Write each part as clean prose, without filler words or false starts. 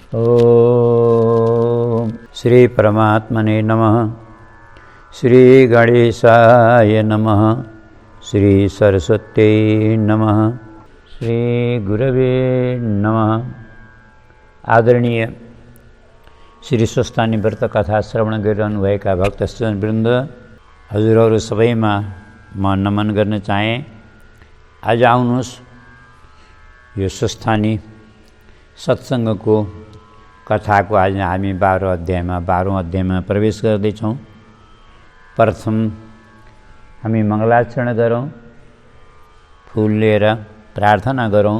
ओम श्री परमात्मने नमः। श्री गणेशाय नमः। श्री सरस्वत्यै नमः। श्री गुरवे नमः। आदरणीय श्री स्वस्थानी व्रत कथा श्रवण गरिरहनुभएका भक्तजनवृन्द, हजुरहरू सबैमा म नमन गर्न चाहे। आज आउनुहोस् यो स्वस्थानी सत्सङ्गको कथाको आज हामी 12औं अध्यायमा प्रवेश गर्दैछौँ। प्रथम हामी मङ्गलाचरण गरौँ, फूल लिएर प्रार्थना गरौँ।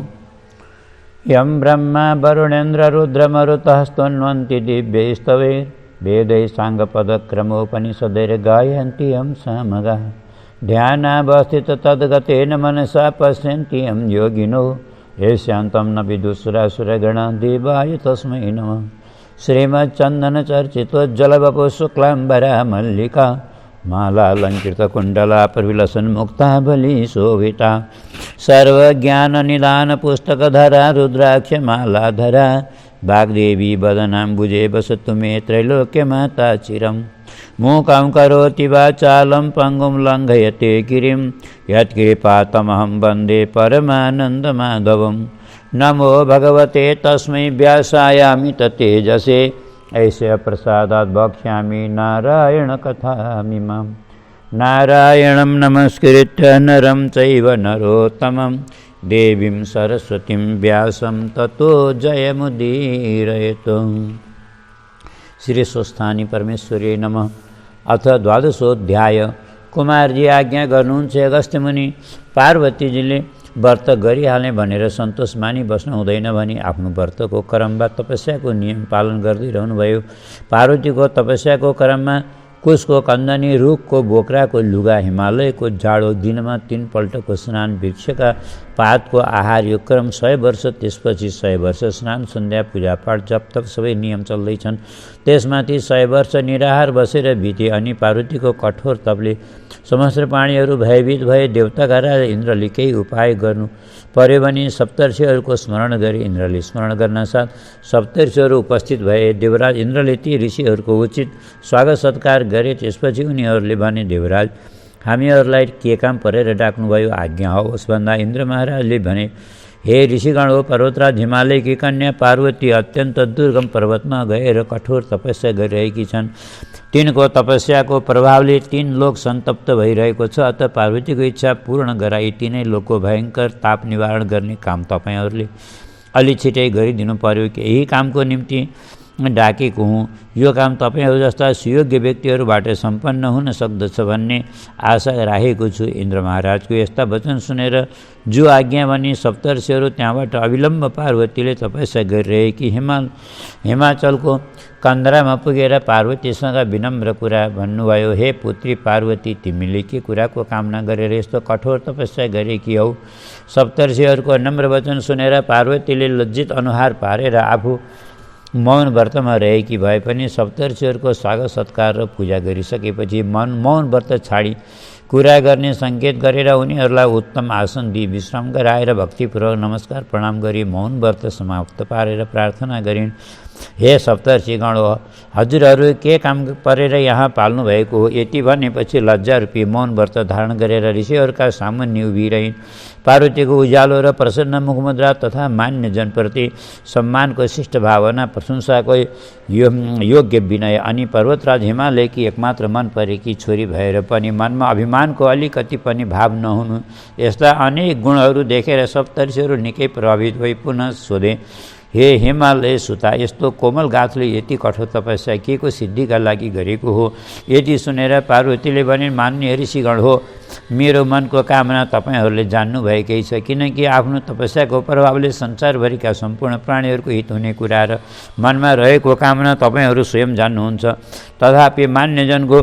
यं ब्रह्मा वरुणेन्द्र रुद्रमरुतः स्तुन्वन्ति दिव्यैस्तवैर्वेदैः साङ्गपदक्रमोपनिषदैर्गायन्ति यं सामगाः। ध्यानावस्थित तद्गतेन मनसा पश्यन्ति यं योगिनो येषान्तं न विदुषुरासुरगणा। देवाय तस्मै नमः। श्रीमच्चन्दनचर्चितोज्ज्वलवपुः शुक्लाम्बरा मल्लिका मालालङ्कृतकुण्डला प्रविलसन्मुक्ता बलिशोभिता। सर्वज्ञाननिदानपुस्तकधरा रुद्राक्षमालाधरा। वाग्देवी वदनाम्बुजे वसतु मे त्रैलोक्यमाता चिरम्। मूकं करोति वाचालं पङ्गुं लङ्घयते गिरिं। यत्कृपातमहं वन्दे परमानन्दमाधवम्। नमो भगवते तस्मै व्यासायामित तेजसे। ऐस्य प्रसादात् वक्ष्यामि नारायणकथामिमाम्। नारायणं नमस्कृत्य नरं चैव नरोत्तमं देवीं सरस्वतीं व्यासं ततो जयमुदीरयतु। श्री स्वस्थानी परमेश्वरी नमः। अथ 12औं कुमारजी आज्ञा गर्नुहुन्छ अगस्त्य मुनि। पार्वतीजीले व्रत गरिहाल्ने भनेर सन्तोष मानी बस्नु हुँदैन भनी आफ्नो व्रतको क्रममा तपस्याको नियम पालन गर्दै रहनुभयो। पार्वतीको तपस्याको क्रममा कुशको कन्दनी, रुखको बोक्राको लुगा, हिमालयको जाडो दिनमा 3 पल्टको स्नान, वृक्षका पातको आहार, यो क्रम 100 वर्ष, त्यसपछि 100 वर्ष स्नान, सन्ध्या, पूजापाठ, जप तप सबै नियम चल्दैछन्। त्यसमाथि 100 वर्ष निराहार बसेर बिते। अनि पार्वतीको कठोर तपले समस्त प्राणीहरू भयभीत भए। देवताका राजा इन्द्रले केही उपाय गर्नु पर्यो भने सप्तर्षिहरूको स्मरण गरे। इन्द्रले स्मरण गर्नासाथ सप्तर्षिहरू उपस्थित भए। देवराज इन्द्रले ती ऋषिहरूको उचित स्वागत सत्कार गरे। त्यसपछि उनीहरूले भने, देवराज, हामीहरूलाई के काम परेर डाक्नुभयो, आज्ञा होस् भन्दा इन्द्र महाराजले भने, हे ऋषिगण हो, पर्वतराज हिमालयकी कन्या पार्वती अत्यन्त दुर्गम पर्वतमा गएर कठोर तपस्या गरिरहेकी छन्। तिनको तपस्याको प्रभावले 3 लोक सन्तप्त भइरहेको छ। अत पार्वतीको इच्छा पूर्ण गराई तिनै लोकको भयङ्कर ताप निवारण गर्ने काम तपाईँहरूले अलि छिटै गरिदिनु पर्यो। यही कामको निम्ति डाकेको हुँ। यो काम तपाईँहरू जस्ता सुयोग्य व्यक्तिहरूबाट सम्पन्न हुन सक्दछ भन्ने आशा राखेको छु। इन्द्र महाराजको यस्ता वचन सुनेर जो आज्ञा भनी सप्तर्षिहरू त्यहाँबाट अविलम्ब पार्वतीले तपस्या गरिरहेकी हिमाचलको कन्द्रामा पुगेर पार्वतीसँग विनम्र कुरा भन्नुभयो। हे पुत्री पार्वती, तिमीले के कुराको कामना गरेर यस्तो कठोर तपस्या गरेकी हौ? सप्तर्षिहरूको नम्र वचन सुनेर पार्वतीले लज्जित अनुहार पारेर आफू मौन व्रतमा रहेकी भए पनि सप्तर्षिहरूको स्वागत सत्कार र पूजा गरिसकेपछि मौन व्रत छाडी कुरा गर्ने सङ्केत गरेर उनीहरूलाई उत्तम आसन दिई विश्राम गराएर भक्तिपूर्वक नमस्कार प्रणाम गरी मौन व्रत समाप्त पारेर प्रार्थना गरिन्। हे सप्तर्षिगण हो, हजुरहरू के काम परेर यहाँ पाल्नु भएको हो? यति भनेपछि लज्जारूपी मौन व्रत धारण गरेर ऋषिहरूका सामुन्ने उभिरहिन्। पार्वतीको उज्यालो र प्रसन्न मुखमुद्रा तथा मान्य जनप्रति सम्मानको शिष्ट भावना, प्रशंसाको योग्य विनय अनि पर्वतराज हिमालयकी एकमात्र मन परेकी छोरी भएर पनि मनमा अभिमानको अलिकति पनि भाव नहुनु, यस्ता अनेक गुणहरू देखेर सप्तर्षिहरू निकै प्रभावित भई पुनः सोधे, हे हिमालय सुता, यस्तो कोमल गाछले यति कठोर तपस्या के को सिद्धिका लागि गरेको हो? यदि सुनेर पार्वतीले भने, मान्य ऋषिगण हो, मेरो मनको कामना तपाईँहरूले जान्नुभएकै छ। किनकि आफ्नो तपस्याको प्रभावले संसारभरिका सम्पूर्ण प्राणीहरूको हित हुने कुरा र मनमा रहेको कामना तपाईँहरू स्वयं जान्नुहुन्छ। तथापि मान्यजनको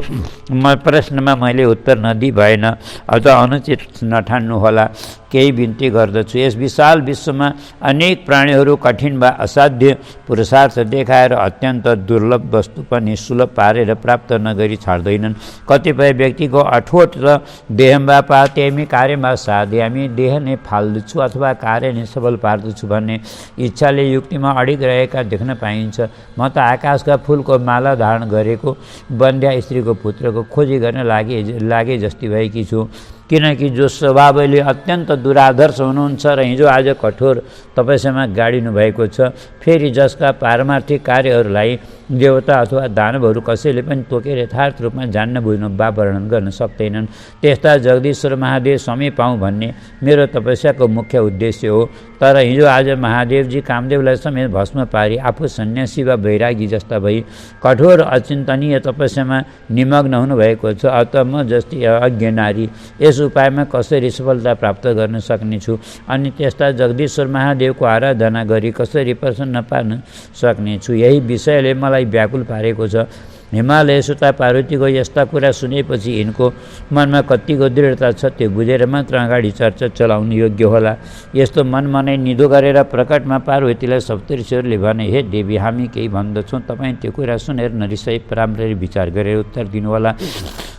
प्रश्नमा मैले उत्तर नदिई भएन, अझ अनुचित नठान्नुहोला। केही बिन्ती गर्दछु। यस विशाल विश्वमा अनेक प्राणीहरू कठिन वा असाध्य पुरुषार्थ देखाएर अत्यन्त दुर्लभ वस्तु पनि सुलभ पारेर प्राप्त नगरी छाड्दैनन्। कतिपय व्यक्तिको अठोट र देहं वा पात्यमी कार्यमा साध्यामी, देह नै फाल्दछु अथवा कार्य नै सफल पार्दछु भन्ने इच्छाले युक्तिमा अडिग रहेका देख्न पाइन्छ। म त आकाशका फुलको माला धारण गरेको बन्ध्या स्त्रीको पुत्रको खोजी गर्न लागे जस्ती भएकी छु। किनकि जो स्वभावले अत्यन्त दुरादर्श हुनुहुन्छ र हिजो आज कठोर तपस्यामा गाडिनु भएको छ, फेरि जसका पारमार्थिक कार्यहरूलाई देवता अथवा दानवहरू कसैले पनि तोकेर यथार्थ रूपमा जान्न बुझ्न वा वर्णन गर्न सक्दैनन्, त्यस्ता जगदीश्वर महादेव समीप पाऊँ भन्ने मेरो तपस्याको मुख्य उद्देश्य हो। तर हिजो आज महादेवजी कामदेवलाई समेत भस्म पारी आफू सन्यासी वा वैरागी जस्ता भई कठोर अचिन्तनीय तपस्यामा निमग्न हुनुभएको छ। अत म जस्तै अज्ञ नारी यस उपायमा कसरी सफलता प्राप्त गर्न सक्नेछु अनि त्यस्ता जगदीश्वर महादेवको आराधना गरी कसरी प्रसन्न पार्न सक्नेछु, यही विषयले मलाई व्याकुल पारेको छ। हिमालय सुता पार्वतीको यस्ता कुरा सुनेपछि यिनको मनमा कतिको दृढता छ त्यो बुझेर मात्र अगाडि चर्चा चलाउनु योग्य होला। यस्तो मनमनै निधो गरेर प्रकटमा पार्वतीलाई सप्तऋषिहरूले भने, हे देवी, हामी केही भन्दछौँ, तपाईँ त्यो कुरा सुनेर नरिसाई राम्ररी विचार गरेर उत्तर दिनुहोला,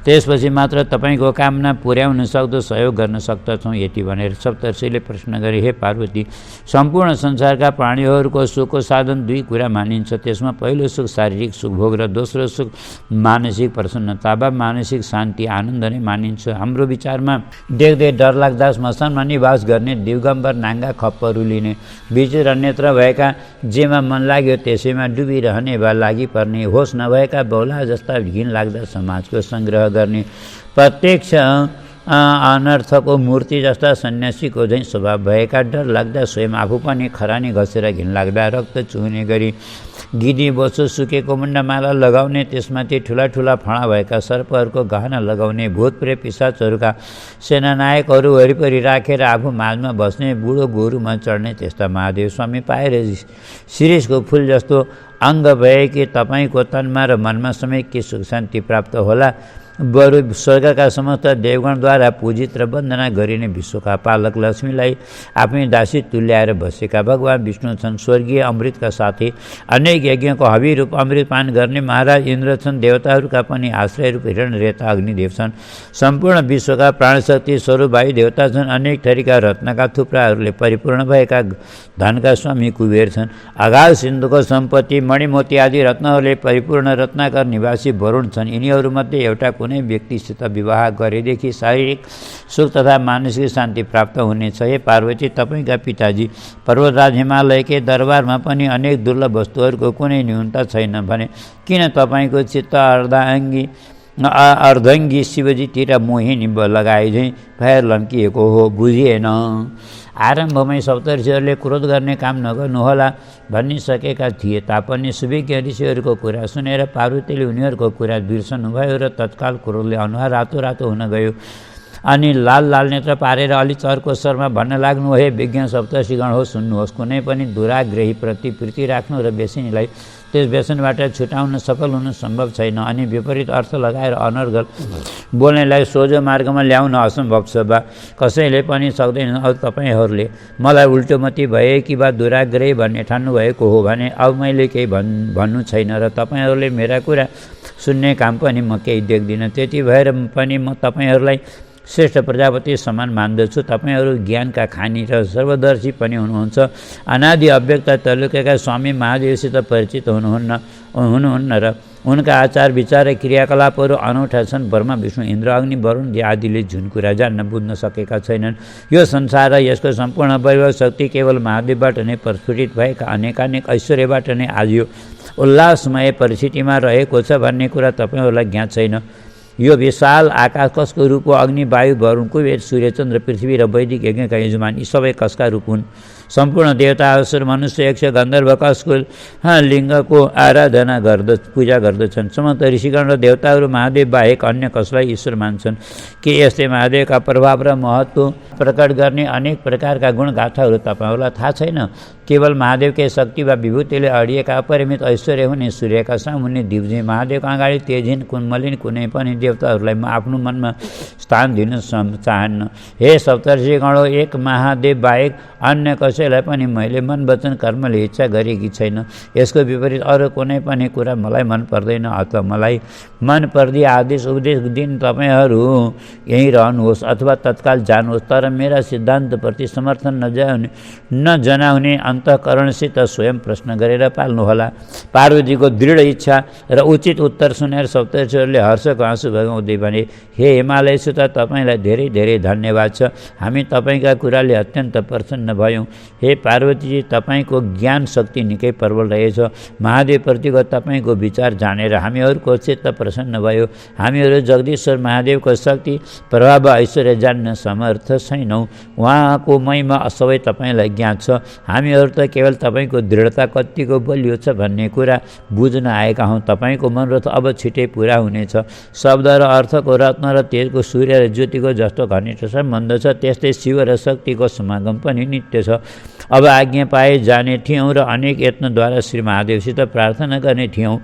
त्यसपछि मात्र तपाईँको कामना पुर्याउन सक्दो सहयोग गर्न सक्दछौँ। यति भनेर सप्तऋषिले प्रश्न गरे, हे पार्वती, सम्पूर्ण संसारका प्राणीहरूको सुखको साधन दुई कुरा मानिन्छ। त्यसमा पहिलो सुख शारीरिक सुख भोग र दोस्रो सुख मानसिक प्रसन्नता वा मानसिक शान्ति आनन्द नै मानिन्छ। हाम्रो विचारमा देख्दै डरलाग्दा श्मशानमा निवास गर्ने दिगम्बर नाङ्गा खप्पहरू लिने विचित्र नेत्र भएका जेमा मन लाग्यो त्यसैमा डुबिरहने वा लागिपर्ने होस नभएका बौला जस्ता घिन लाग्दा समाजको सङ्ग्रह गर्ने प्रत्यक्ष अनर्थको मूर्ति जस्ता सन्यासीको झैँ स्वभाव भएका डर लाग्दा स्वयं आफू पनि खरानी घसेर घिन लाग्दा रक्त चुहुने गरी गिदी बोसो सुकेको मुण्डमाला लगाउने त्यसमाथि ठुला ठुला फणा भएका सर्पहरूको गहना लगाउने भूत प्रेत पिशाचहरूका सेनानायकहरू वरिपरि राखेर आफू माझमा बस्ने बुढो गोरुमा चढ्ने त्यस्ता महादेव स्वामी पाएर शिरीषको फुल जस्तो अङ्ग भए कि तपाईँको तनमा र मनमा समेत के सुख शान्ति प्राप्त होला। बरु स्वर्गका समस्त देवगणद्वारा पूजित र वन्दना गरिने विश्वका पालक लक्ष्मीलाई आफ्नै दासी तुल्याएर बसेका भगवान विष्णु छन्। स्वर्गीय अमृतका साथै अनेक यज्ञको हविरूप अमृत पान गर्ने महाराज इन्द्र छन्। देवताहरूका पनि आश्रयरूप हिरण्यरेता अग्निदेव छन्। सम्पूर्ण विश्वका प्राणशक्ति स्वरूप वायु देवता छन्। अनेक थरीका रत्नका थुप्राहरूले परिपूर्ण भएका धनका स्वामी कुबेर छन्। अगाध सिन्धुको सम्पत्ति मणिमोती आदि रत्नहरूले परिपूर्ण रत्नाकर निवासी वरुण छन्। यिनीहरूमध्ये एउटा कुनै व्यक्तिसित विवाह गरेदेखि शारीरिक सुख तथा मानसिक शान्ति प्राप्त हुनेछ। हे पार्वती, तपाईँका पिताजी पर्वतराज हिमालयकै दरबारमा पनि अनेक दुर्लभ वस्तुहरूको कुनै न्यूनता छैन भने किन तपाईँको चित्त अर्धङ्गी शिवजीतिर मोहिनी लगाए झैँ भएर लम्किएको हो, बुझिएन। आरम्भमै सप्तऋषिहरूले क्रोध गर्ने काम नगर्नुहोला भनिसकेका थिए तापनि सुविज्ञ ऋषिहरूको कुरा सुनेर पार्वतीले उनीहरूको कुरा बिर्सनुभयो र तत्काल क्रोधले अनुहार रातो रातो हुन गयो अनि लाल लाल नेत्र पारेर अलि चर्को स्वरमा भन्न लाग्नु, हे विज्ञ सप्तऋषिगण हो, सुन्नुहोस्। कुनै पनि दुराग्रही प्रति प्रीति राख्नु र व्यसनीलाई त्यस व्यसनबाट छुटाउन सफल हुनु सम्भव छैन अनि विपरीत अर्थ लगाएर अनर्गल बोल्नेलाई सोझो मार्गमा ल्याउन असम्भव छ वा कसैले पनि सक्दैन। अब तपाईँहरूले मलाई उल्टोमती भए कि वा दुराग्रही भन्ने ठान्नु भएको हो भने अब मैले केही भन्नु छैन र तपाईँहरूले मेरा कुरा सुन्ने काम पनि म केही देख्दिनँ। त्यति भएर पनि म तपाईँहरूलाई श्रेष्ठ प्रजापति समान मान्दछु। तपाईँहरू ज्ञानका खानी र सर्वदर्शी पनि हुनुहुन्छ। अनादि अव्यक्त तलुकेका स्वामी महादेवसित परिचित हुनुहुन्न र उनका आचार विचार र क्रियाकलापहरू अनौठा छन्। ब्रह्मा विष्णु इन्द्र अग्नि वरुण आदिले जुन कुरा जान्न बुझ्न सकेका छैनन्। यो संसार र यसको सम्पूर्ण वैभव शक्ति केवल महादेवबाट नै प्रस्फुटित भएका अनेकानेक ऐश्वर्यबाट नै आज यो उल्लासमय परिस्थितिमा रहेको छ भन्ने कुरा तपाईँहरूलाई ज्ञात छैन। यो विशाल आकाश कसको रूप हो? अग्नि वायु वरुण कुबेर सूर्य चन्द्र पृथ्वी र वैदिक यज्ञका यजमान यी सबै कसका रूप हुन्? सम्पूर्ण देवता असुर मनुष्य यक्ष गन्धर्व कसको लिङ्गको आराधना पूजा गर्दछन्। समस्त ऋषिगण र देवताहरू महादेव बाहेक अन्य कसलाई ईश्वर मान्छन्? के यस्तै महादेवका प्रभाव र महत्त्व प्रकट गर्ने अनेक प्रकारका गुणगाथाहरू तपाईँहरूलाई थाहा छैन? केवल महादेवकै शक्ति वा विभूतिले अडिएका अपरिमित ऐश्वर्य हुने सूर्यका सामुन्ने दिव्जी महादेवका अगाडि तेजिन कुन्मलिन कुनै पनि देवताहरूलाई म आफ्नो मनमा स्थान दिन चाहन्न। हे सप्तऋषिगणो, एक महादेव बाहेक अन्य कसै कसैलाई पनि मैले मन वचन कर्मले इच्छा गरेकी छैन। यसको विपरीत अरू कुनै पनि कुरा मलाई मन पर्दैन अथवा मलाई मन पर्दी आदेश उपदेश दिन तपाईँहरू यहीँ रहनुहोस् अथवा तत्काल जानुहोस्। तर मेरा सिद्धान्तप्रति समर्थन नजनाउने अन्तःकरणसित स्वयं प्रश्न गरेर पाल्नुहोला। पार्वतीको दृढ इच्छा र उचित उत्तर सुनेर सप्तर्षिहरूले हर्षको आँसु बगाउँदै भने, हे हिमालयसुत, तपाईँलाई धेरै धेरै धन्यवाद छ। हामी तपाईँका कुराले अत्यन्त प्रसन्न भयौँ। हे पार्वतीजी, तपाईँको ज्ञान शक्ति निकै प्रबल रहेछ। महादेवप्रतिको तपाईँको विचार जानेर हामीहरूको चित्त प्रसन्न भयो। हामीहरू जगदीश्वर महादेवको शक्ति प्रभाव ऐश्वर्य जान्न समर्थ छैनौँ। उहाँको महिमा सबै तपाईँलाई ज्ञात छ। हामीहरू त केवल तपाईँको दृढता कतिको बलियो छ भन्ने कुरा बुझ्न आएका हौँ। तपाईँको मनोरथ अब छिटै पुरा हुनेछ। शब्द र अर्थको रत्न र तेजको सूर्य र ज्योतिको जस्तो घनिष्ठ सम्बन्ध छ, त्यस्तै शिव र शक्तिको समागम पनि नित्य छ। अब आज्ञा पाए जाने थियौँ र अनेक यत्नद्वारा श्री महादेवसित प्रार्थना गर्ने थियौँ।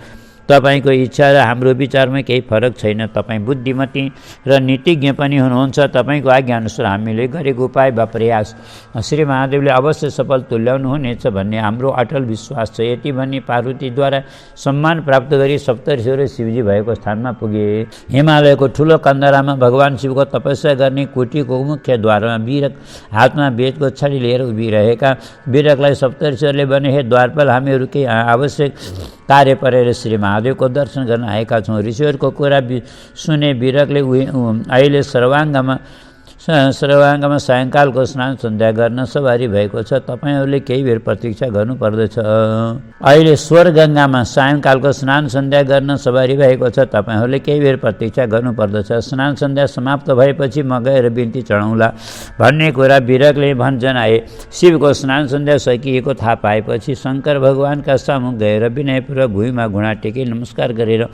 तपाईँको इच्छा र हाम्रो विचारमा केही फरक छैन। तपाईँ बुद्धिमती र नीतिज्ञ पनि हुनुहुन्छ। तपाईँको आज्ञाअनुसार हामीले गरेको उपाय वा प्रयास श्री महादेवले अवश्य सफल तुल्याउनु हुनेछ भन्ने हाम्रो अटल विश्वास छ। यति भनी पार्वतीद्वारा सम्मान प्राप्त गरी सप्तर्षिहरू शिवजी भएको स्थानमा पुगे। हिमालयको ठुलो कन्दरामा भगवान शिवको तपस्या गर्ने कुटीको मुख्य द्वारमा बिरक हातमा बेचको छडी लिएर उभिरहेका बिरकलाई सप्तर्षिहरूले भने, हे द्वारपाल, हामीहरू केही आवश्यक कार्य परेर श्री महादेवको दर्शन गर्न आएका छौँ। ऋषिहरूको कुरा सुने बिरकले अहिले सर्वाङ्गमा सायङ्कालको स्नान सन्ध्या गर्न सवारी भएको छ। तपाईँहरूले केही बेर प्रतीक्षा गर्नुपर्दछ। अहिले स्वर्गङ्गामा सायङ्कालको स्नान सन्ध्या गर्न सवारी भएको छ। तपाईँहरूले केही बेर प्रतीक्षा गर्नुपर्दछ। स्नान सन्ध्या समाप्त भएपछि म गएर बिन्ती चढाउँला भन्ने कुरा बिरकले जनाए। शिवको स्नान सन्ध्या सकिएको थाहा पाएपछि शङ्कर भगवानका सामु गएर विनयपूर्वक भुइँमा घुँडा टेकी नमस्कार गरेर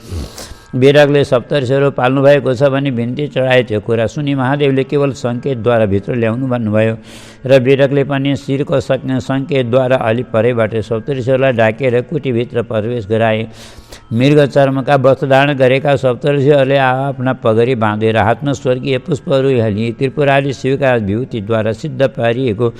बिरकले सप्तर्षिहरू पाल्नु भएको छ भने बिन्ती चढाए। त्यो कुरा सुनि महादेवले केवल सङ्केतद्वारा भित्र ल्याउनु भन्नुभयो र बिरकले पनि शिरको सङ्केतद्वारा अलि परैबाट सप्तर्षिहरूलाई ढाकेर कुटीभित्र प्रवेश गराए। मृग चर्मका वस्त्र धारण गरेका सप्तर्षिहरूले आफ्ना पगरी बाँधेर हातमा स्वर्गीय पुष्पहरू हाली त्रिपुरारी शिवका विभूतिद्वारा सिद्ध पारिएको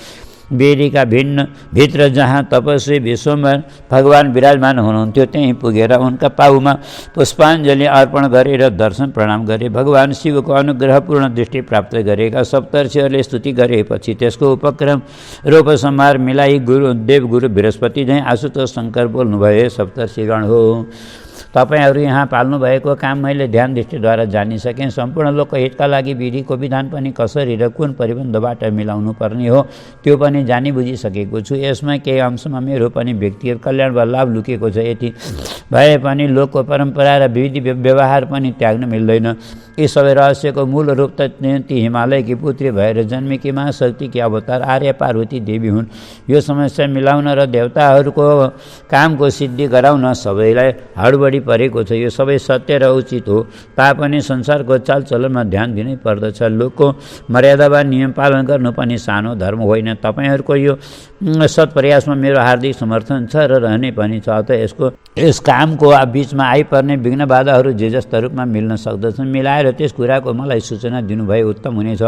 वेदीका भित्र जहाँ तपस्वी विश्वम्भर भगवान विराजमान हुनुहुन्थ्यो त्यहीँ पुगेर उनका पाउमा पुष्पाञ्जली अर्पण गरेर दर्शन प्रणाम गरे। भगवान शिवको अनुग्रहपूर्ण दृष्टि प्राप्त गरेका सप्तर्षिहरूले स्तुति गरेपछि त्यसको उपक्रम रूपसंहार मिलाई देवगुरु बृहस्पति झैँ आशुतोष शङ्कर बोल्नुभयो, सप्तर्षिगण हो, तपाईँहरू यहाँ पाल्नुभएको काम मैले ध्यान दृष्टिद्वारा जानिसकेँ। सम्पूर्ण लोकको हितका लागि विधिको विधान पनि कसरी र कुन परिबन्धबाट मिलाउनु पर्ने हो त्यो पनि जानी बुझिसकेको छु। यसमा केही अंशमा मेरो पनि व्यक्तिगत कल्याण वा लाभ लुकेको छ। यति भए पनि लोकको परम्परा र विधि व्यवहार पनि त्याग्न मिल्दैन। यी सबै रहस्यको मूल रूप त ती हिमालयकी पुत्री भएर जन्मेकी महाशक्तिकी अवतार आर्य पार्वती देवी हुन्। यो समस्या मिलाउन र देवताहरूको कामको सिद्धि गराउन सबैलाई हडबडी परेको छ। यो सबै सत्य र उचित हो, तापनि संसारको चालचलनमा ध्यान दिनै पर्दछ। लोकको मर्यादा वा नियम पालन गर्नु पनि सानो धर्म होइन। तपाईँहरूको यो सत्प्रयासमा मेरो हार्दिक समर्थन छ र रहने पनि छ। अत यस कामको बिचमा आइपर्ने विघ्न बाधाहरू जे जस्ता रूपमा मिल्न सक्दछन्, मिलाएर त्यस कुराको मलाई सूचना दिनुभए उत्तम हुनेछ।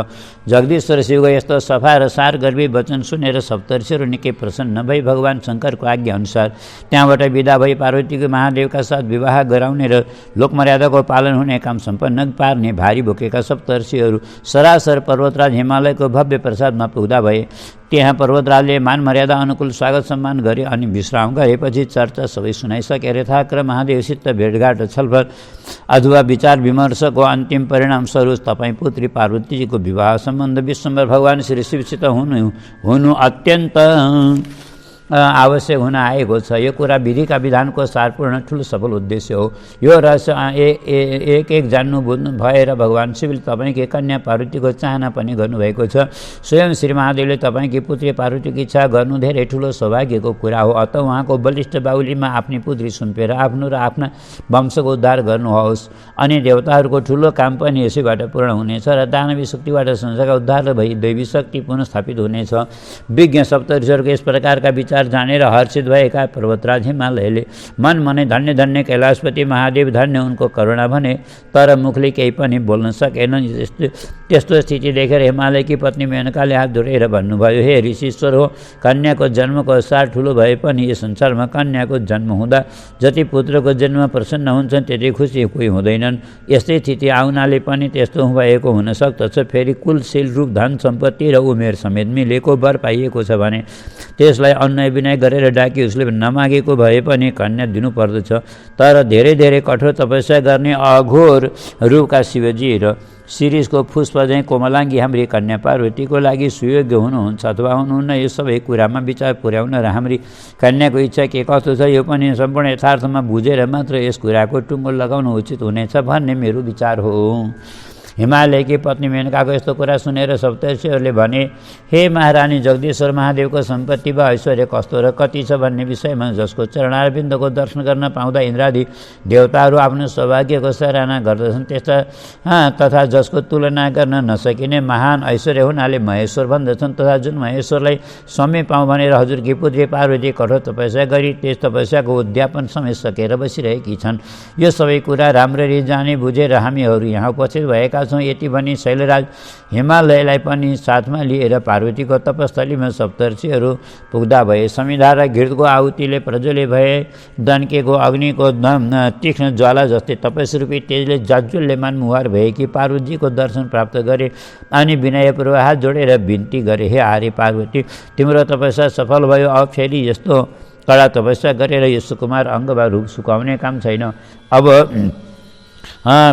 जगदीश्वर शिवको यस्तो सफा र सारगर्भी वचन सुनेर सप्तर्षिहरू निकै प्रसन्न भई भगवान शङ्करको आज्ञा अनुसार त्यहाँबाट विदा भई पार्वतीको महादेवका साथ विवाह गराउने र लोकमर्यादाको पालन हुने काम सम्पन्न पार्ने भारी बोकेका सप्तर्षिहरू सरासर पर्वतराज हिमालयको भव्य प्रसादमा पुग्दा भए। त्यहाँ पर्वतराजले मान मर्यादा अनुकूल स्वागत सम्मान गरे अनि विश्राम गरेपछि चर्चा सबै सुनाइसके यथाक्रम महादेवसित भेटघाट छलफल अथवा विचार विमर्शको अन्तिम परिणाम स्वरूप तपाईँ पुत्री पार्वतीजीको विवाह सम्बन्ध विश्वम्भर भगवान श्री शिवसित हुनु अत्यन्त आवश्यक हुन आएको छ। यो कुरा विधिका विधानको सारपूर्ण ठुलो सफल उद्देश्य हो। यो रहस्य एक जान्नु बुझ्नु भएर भगवान शिवले तपाईँकी कन्या पार्वतीको चाहना पनि गर्नुभएको छ। स्वयं श्री महादेवले तपाईँकी पुत्री पार्वतीको इच्छा गर्नु धेरै ठुलो सौभाग्यको कुरा हो। अत उहाँको बलिष्ठ बाहुलीमा आफ्नी पुत्री सुम्पेर आफ्नो र आफ्ना वंशको उद्धार गर्नुहोस्। अनि देवताहरूको ठुलो काम पनि यसैबाट पूर्ण हुनेछ र दानवी शक्तिबाट संसारका उद्धार भई दैवी शक्ति पुनः स्थापित हुनेछ। विज्ञ सप्तर्षिहरूको यस प्रकारका विचार समाचार जानेर हर्षित भएका पर्वतराज हिमालयले मन मनै धन्य धन्य कैलाशपति महादेव धन्य उनको करुणा भने, तर मुखले केही पनि बोल्न सकेनन्। त्यस्तो स्थिति देखेर हिमालयकी पत्नी मेनकाले हात जोडेर भन्नुभयो, हे ऋषीश्वर हो, कन्याको जन्मको सार ठुलो भए पनि यस संसारमा कन्याको जन्म हुँदा जति पुत्रको जन्म प्रसन्न हुन्छन् त्यति खुसी कोही हुँदैनन्। यस्तै स्थिति आउनाले पनि त्यस्तो भएको हुन सक्दछ। फेरि कुलशील रूप धन सम्पत्ति र उमेर समेत मिलेको वर पाइएको छ भने त्यसलाई अन्याय विनय गरेर डाकी उसले नमागेको भए पनि कन्या दिनु पर्दछ। तर धेरै धेरै कठोर तपस्या गर्ने अघोर रूपका शिवजी र शिरीषको पुष्प झैँ कोमलाङ्गी हाम्री कन्या पार्वतीको लागि सुयोग्य हुनुहुन्छ अथवा हुनुहुन्न, यो सबै कुरामा विचार पुर्याउन र हाम्री कन्याको इच्छा के कस्तो छ यो पनि सम्पूर्ण यथार्थमा बुझेर मात्र यस कुराको टुङ्गो लगाउन उचित हुनेछ भन्ने मेरो विचार हो। हिमालयकी पत्नी मेनकाको यस्तो कुरा सुनेर सप्तर्षिहरूले भने, हे महारानी, जगदीश्वर महादेवको सम्पत्ति वा ऐश्वर्य कस्तो र कति छ भन्ने विषयमा जसको चरणारविन्दको दर्शन गर्न पाउँदा इन्द्रादि देवताहरू आफ्नो सौभाग्यको सराहना गर्दछन् तथा जसको तुलना गर्न नसकिने महान ऐश्वर्य हुनाले महेश्वर भन्दछन् तथा जुन महेश्वरलाई समय पाऊँ भनेर हजुरकी पुत्री पार्वती कठोर तपस्या गरी त्यस तपस्याको उद्यापन समेत सकेर बसिरहेकी छन्। यो सबै कुरा राम्ररी जाने बुझेर हामीहरू यहाँ उपस्थित भएका छौँ। यति भनी शैलराज हिमालयलाई पनि साथमा लिएर पार्वतीको तपस्थलीमा सप्तर्षिहरू पुग्दा भए। समिधा र घृतको आहुतिले प्रज्वले भए दन्केको अग्निको तीक्ष्ण ज्वाला जस्तै तपस्रूपी तेजले जाज्वल्यमान मुहार भएकी पार्वतीको दर्शन प्राप्त गरे अनि विनयपूर्वक हात जोडेर बिन्ती गरे, हे आर्य पार्वती, तिम्रो तपस्या सफल भयो। अब फेरि यस्तो कडा तपस्या गरेर यो सुकुमार अङ्ग वा रूप सुकाउने काम छैन। अब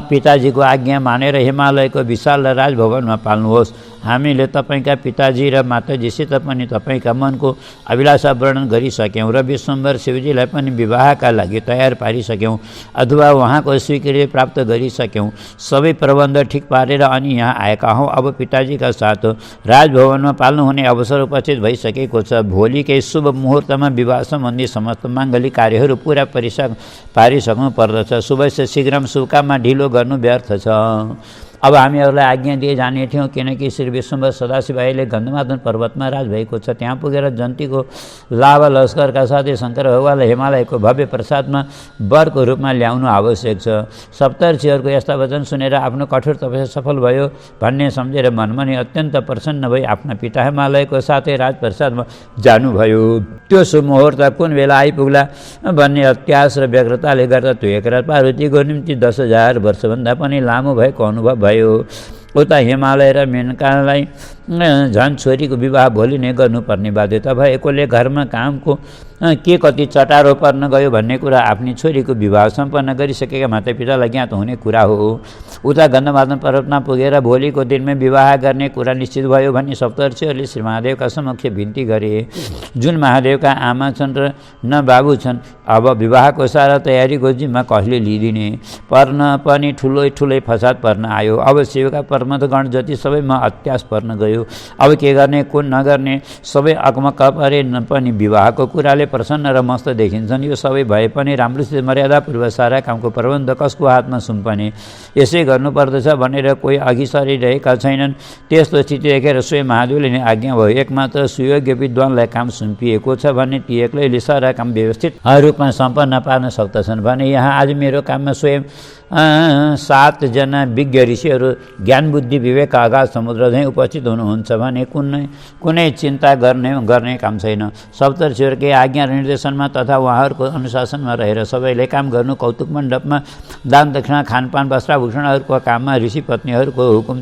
पिताजीको आज्ञा मानेर हिमालयको विशाल राजभवनमा पाल्नुहोस्। हामीले तपाईँका पिताजी र माताजीसित पनि तपाईँका मनको अभिलाषा वर्णन गरिसक्यौँ र विश्वम्भर शिवजीलाई पनि विवाहका लागि तयार पारिसक्यौँ अथवा उहाँको स्वीकृति प्राप्त गरिसक्यौँ। सबै प्रबन्ध ठिक पारेर अनि यहाँ आएका हौँ। अब पिताजीका साथ राजभवनमा पाल्नुहुने अवसर उपस्थित भइसकेको छ। भोलिकै शुभ मुहुर्तमा विवाह सम्बन्धी समस्त माङ्गलिक कार्यहरू पुरा पारिसक्नु पर्दछ। शुभस्य शीघ्रम, शुभकाममा ढिलो गर्नु व्यर्थ छ। अब हामीहरूलाई आज्ञा दिए जाने थियौँ किनकि श्री विश्वम्भर सदाशिव अहिले गन्धमादन पर्वतमा राज भएको छ। त्यहाँ पुगेर जन्तीको लाभा लस्करका साथै शङ्कर भगवानलाई हिमालयको भव्य प्रसादमा वरको रूपमा ल्याउनु आवश्यक छ। सप्तर्षिहरूको यस्ता वचन सुनेर आफ्नो कठोर तपस्या सफल भयो भन्ने सम्झेर मनमनै अत्यन्त प्रसन्न भई आफ्ना पिता हिमालयको साथै राजप्रसादमा जानुभयो। त्यो शुभ मुहुर्त कुन बेला आइपुग्ला भन्ने अत्यास र व्यग्रताले गर्दा त्यो एक रात पार्वतीको निम्ति 10,000 वर्षभन्दा पनि लामो भएको अनुभव भयो। उता हिमालय र मेनकालाई झन् छोरीको विवाह भोलि नै गर्नुपर्ने बाध्यता भएकोले घरमा कामको के कति चटारो पर्न गयो भन्ने कुरा आफ्नी छोरीको विवाह सम्पन्न गरिसकेका मातापितालाई ज्ञात हुने कुरा हो। उता गन्धमादन पर्वतमा पुगेर भोलिको दिनमै विवाह गर्ने कुरा निश्चित भयो भनी सप्तर्षिहरूले श्री महादेवका समक्ष बिन्ती गरे। जुन महादेवका आमा छन् र न बाबु छन्, अब विवाहको सारा तयारीको जिम्मा कसले लिइदिने? पर्न पनि ठुलै फसाद पर्न आयो। अब शिवका पर्वतगण जति सबैमा अत्यास पर्न गयो। अब के गर्ने कुन नगर्ने सबै अकमक्क परे पनि विवाहको कुराले प्रसन्न र मस्त देखिन्छन्। यो सबै भए पनि राम्रोसित मर्यादापूर्वक सारा कामको प्रबन्ध कसको हातमा सुम्पने? यसै गर्नुपर्दछ भनेर कोही अघि सरिरहेका छैनन्। त्यस्तो स्थिति देखेर स्वयं महादेवले नै आज्ञा भयो। एकमात्र सुयोग्य विद्वानलाई काम सुम्पिएको छ भने ती एक्लैले सारा काम व्यवस्थित रूपमा सम्पन्न पार्न सक्दछन् भने यहाँ आज मेरो काममा स्वयं 7 जना विज्ञ ऋषिहरू ज्ञान बुद्धि विवेकका अगाध समुद्र झैँ उपस्थित हुनुहुन्छ भने कुनै चिन्ता गर्ने काम छैन। सप्तर्षिहरूकै आज्ञा निर्देशनमा तथा उहाँहरूको अनुशासनमा रहेर सबैले काम गर्नु, कौतुक मण्डपमा दान दक्षिणा खानपान वस्त्राभूषणहरूको काममा ऋषि पत्नीहरूको हुकुम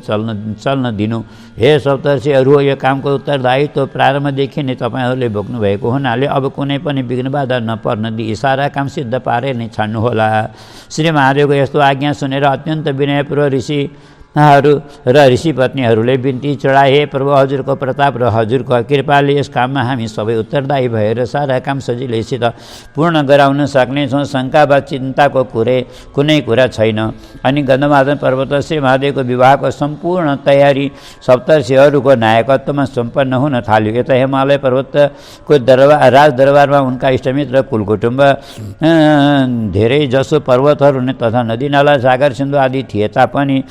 चल्न दिनु। हे सप्तर्षिहरू, यो कामको उत्तरदायित्व प्रारम्भदेखि नै तपाईँहरूले बोक्नु भएको हुनाले अब कुनै पनि विघ्न बाधा नपर्न दिई सारा काम सिद्ध पारे नै छाड्नुहोला। श्री महादेवको यस्तो आज्ञा सुनेर अत्यन्त विनयपूर्वक ऋषिहरू र ऋषि पत्नीहरूले बिन्ती चढाए, हे प्रभु, हजुरको प्रताप र हजुरको कृपाले यस काममा हामी सबै उत्तरदायी भएर सारा काम सजिलैसित पूर्ण गराउन सक्नेछौँ। शङ्का वा चिन्ताको कुनै कुरा छैन। अनि गन्धमादन पर्वत श्री महादेवको विवाहको सम्पूर्ण तयारी सप्तर्षिहरूको नायकत्वमा सम्पन्न हुन थाल्यो। यता हिमालय पर्वतको राजदरबारमा उनका इष्टमित्र कुलकुटुम्ब धेरै जसो पर्वतहरू तथा नदीनाला सागर सिन्धु आदि थिए तापनि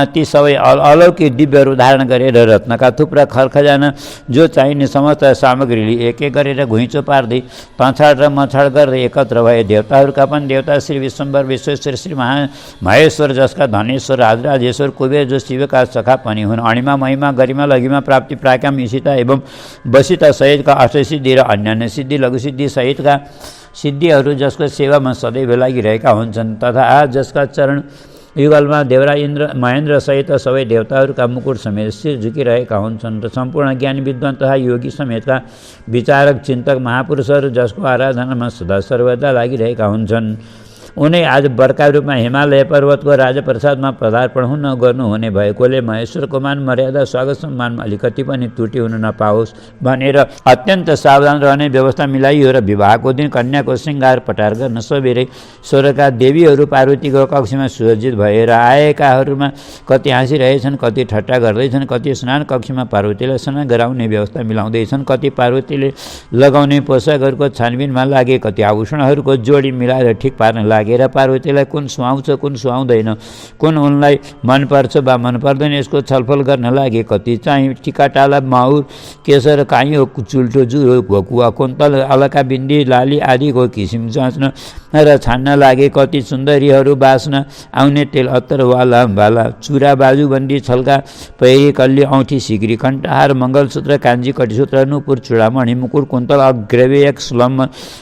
ती सबै अलौकिक दिव्यहरू धारण गरेर रत्नका थुप्रा खरखजाना जो चाहिने समस्त सामग्रीले एक एक गरेर घुइँचो पार्दै तछाड र मछाड गर्दै एकत्र भए। देवताहरूका पनि देवता श्री विश्वम्भर विश्वेश्वर श्री महेश्वर जसका धनेश्वर राजराजेश्वर कुबेर जो शिवका सखा पनि हुन्। अणिमा महिमा गरिमा लघिमा प्राप्ति प्राकाम ईशिता एवं वसिता सहितका अष्टसिद्धि र अन्यान्य सिद्धि लघुसिद्धि सहितका सिद्धिहरू जसको सेवामा सदैव लागिरहेका हुन्छन् तथा जसका चरण युगलमा देवरा इन्द्र महेन्द्र सहित सबै देवताहरूका मुकुट समेत शिर झुकिरहेका हुन्छन् र सम्पूर्ण ज्ञानी विद्वान तथा योगी समेतका विचारक चिन्तक महापुरुषहरू जसको आराधनामा सदा सर्वदा लागिरहेका हुन्छन्। उनै आज बर्का रूपमा हिमालय पर्वतको राजप्रसादमा पदार्पण हुन गर्नुहुने भएकोले महेश्वरको मान मर्यादा स्वागत सम्मानमा अलिकति पनि त्रुटि हुन नपाओस् भनेर अत्यन्त सावधान रहने व्यवस्था मिलाइयो र विवाहको दिन कन्याको श्रृङ्गार पटार गर्न सबेरै स्वर्गका देवीहरू पार्वतीको कक्षमा सुसज्जित भएर आएकाहरूमा कति हाँसिरहेछन्, कति ठट्टा गर्दैछन्, कति स्नान कक्षमा पार्वतीलाई स्नान गराउने व्यवस्था मिलाउँदैछन्, कति पार्वतीले लगाउने पोसाकहरूको छानबिनमा लागे, कति आभूषणहरूको जोडी मिलाएर ठिक पार्न लागे र पार्वतीलाई कुन सुहाउँछ कुन सुहाउँदैन, कुन उनलाई मनपर्छ वा मन पर्दैन यसको छलफल गर्न लागे, कति चाहिँ टिकाटाला माउर केशर काइयो चुल्टो जुरो भकुवा कुन्तल अलका बिन्दी लाली आदिको किसिम जाँच्न र छान्न लागे, कति सुन्दरीहरू बाँच्न आउने तेल अत्तर वाला बाला चुरा बाजुबन्दी छल्का पैरी कल्ली औँठी सिक्री कण्ठहार मङ्गलसूत्र काञ्जी कटिसूत्र नुपुर चूडामणि मुकुट कुन्तल अग्रवेयक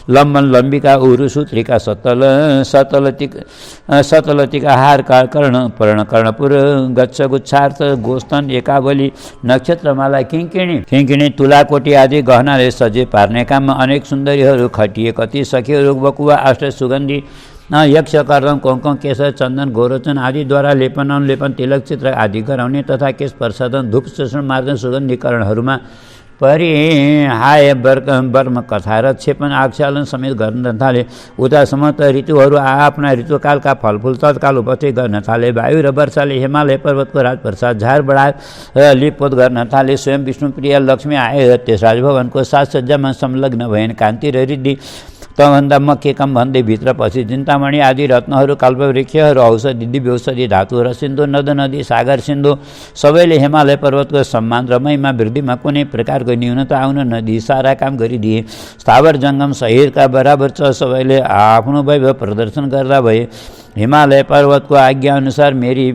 लम्बन लम्बिका उरु सूत्रिका सतलतिका हार कर्ण पर्ण कर्णपुर गच्छ गुच्छार्थ गोस्तन एकावली नक्षत्रमाला किङ्किणी तुलाकोटी आदि गहनाले सजे पार्ने काममा अनेक सुन्दरीहरू खटिए, कति सखीहरू बकुवा अष्ट सुगन्धी यक्ष कर्दम कुङ्कुम केशर चन्दन गोरोचन आदिद्वारा लेपन तिलक चित्र आदि गराउने तथा केश प्रसादन धूप शोषण मार्जन सुगन्धीकरणहरूमा परिहाय वर्म कथा र क्षेपन आक्षालन समेत गर्न थाले। उता समस्त ऋतुहरू आफ्ना ऋतुकालका फलफुल तत्काल उपस्थित गर्न थाले। वायु र वर्षाले हिमालय पर्वतको राजप्रसाद झार बढाएर लिपपोत गर्न थाले। स्वयं विष्णुप्रिया लक्ष्मी आएर त्यस राजभवनको साजसज्जामा संलग्न भएन। कान्ति र रिद्धि तभन्दा मक्के कम भन्दै भित्र पछि चिन्तामणि आदि रत्नहरू कल्पवृक्षहरू औषधि दिव्य औषधि धातु र सिन्धु नद नदी सागर सिन्धु सबैले हिमालय पर्वतको सम्मान र महिमा वृद्धिमा कुनै प्रकारको न्यूनता आउन नदिई सारा काम गरिदिए। स्थावर जङ्गम शरीरका बराबर छ सबैले आफ्नो वैभव प्रदर्शन गर्दा भए। हिमालय पर्वतको आज्ञाअनुसार मेरी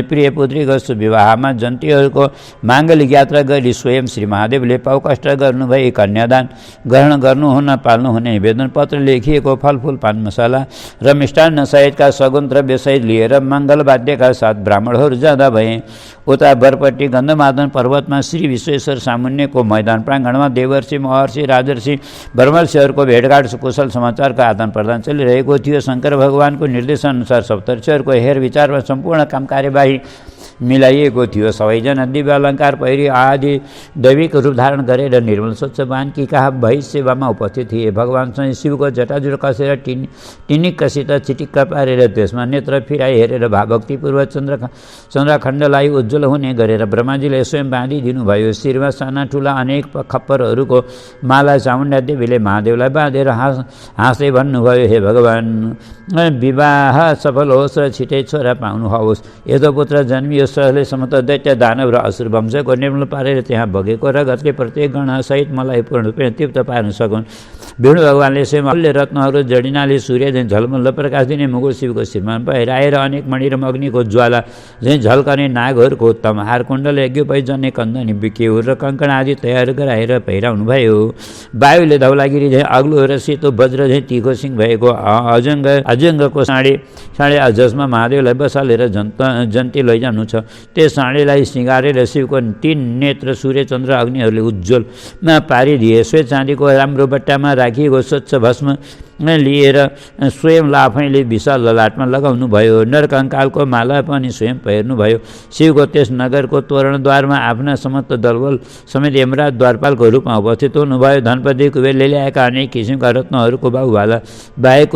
प्रिय पुत्रीको सुविवाहमा जन्तीहरूको माङ्गलिक यात्रा गरी स्वयं श्री महादेवले पाउकष्ट गर्नुभई कन्यादान ग्रहण गर्नुहुन पाल्नुहुने निवेदन पत्र लेखिएको फलफुल पान मसाला र मिष्टान्न सहितका सगुन द्रव्य सहित लिएर मङ्गलवाद्यका साथ ब्राह्मणहरू जाँदा भए। उता बरपट्टि गन्धमादन पर्वतमा श्री विश्वेश्वर सामुन्यको मैदान प्राङ्गणमा देवर्षि महर्षि राजर्षि ब्रह्मर्षिहरूको भेटघाट कुशल समाचारको आदान प्रदान चलिरहेको थियो। शङ्कर भगवानको निर्देशअनुसार सप्तर्षिहरूको हेर विचारमा सम्पूर्ण काम कार्यवाही मिलाइएको थियो। सबैजना दिव्य अलङ्कार पहिरी आदि दैविक रूप धारण गरेर निर्मल स्वच्छ बानकी कहाँ भई सेवामा उपस्थित थिए। भगवानसँग शिवको जटाजुर कसेर टिनिक्कसित चिटिक्क पारेर त्यसमा नेत्र फिराई हेरेर भावभक्तिपूर्वक चन्द्रखण्डलाई उज्जवल हुने गरेर ब्रह्माजीले स्वयं बाँधिदिनुभयो। शिरमा साना ठुला अनेक खप्परहरूको माला चामुण्डा देवीले महादेवलाई बाँधेर हाँस्दै भन्नुभयो, हे भगवान, विवाह सफल होस् र छिटै छोरा पाउनुहोस्। यदोपुत्र जन्मियोस् सहले समत दैत्य दानव र असुर वंशको निर्मूल पारेर त्यहाँ बगेको रगतले प्रत्येक गणसहित मलाई पूर्ण रूपले तृप्त पार्न सकुन्। विष्णु भगवानले स्वयं अमूल्य रत्नहरू जडिनाले सूर्य झैँ झलमल्ल प्रकाश दिने मुकुट शिवको शिरमा पहिराएर अनेक मणि र अग्निको ज्वाला झैँ झल्कने नागहरूको उत्तम हार कुण्डल यज्ञोपै जन्ने कन्दनी बिकेहुर र कङ्कण आदि तयार गराएर पहिराउनु भयो। वायुले धौलागिरी झैँ अग्लो र सेतो वज्र झैँ तिखो सिंह भएको अजङ्गको साँडे जसमा महादेवलाई बसालेर जन्ती लैजानु छ। त्यस साँडेलाई सिँगारेर शिवको 3 नेत्र सूर्य चन्द्र अग्निहरूले उज्जवलमा पारिदिए। श्वेत चाँदीको राम्रो बट्टामा राखिएको स्वच्छ भस्म लिएर स्वयं आफैले विशाल ललाटमा लगाउनु भयो। नरकङ्कालको माला पनि स्वयं पहिर्नुभयो। शिवको त्यस नगरको तोरणद्वारमा आफ्ना समस्त दलबल समेत यमराज द्वारपालको रूपमा उपस्थित हुनुभयो। धनपति कुबेरले ल्याएका अनेक किसिमका रत्नहरूको बाहुवाला बाहेक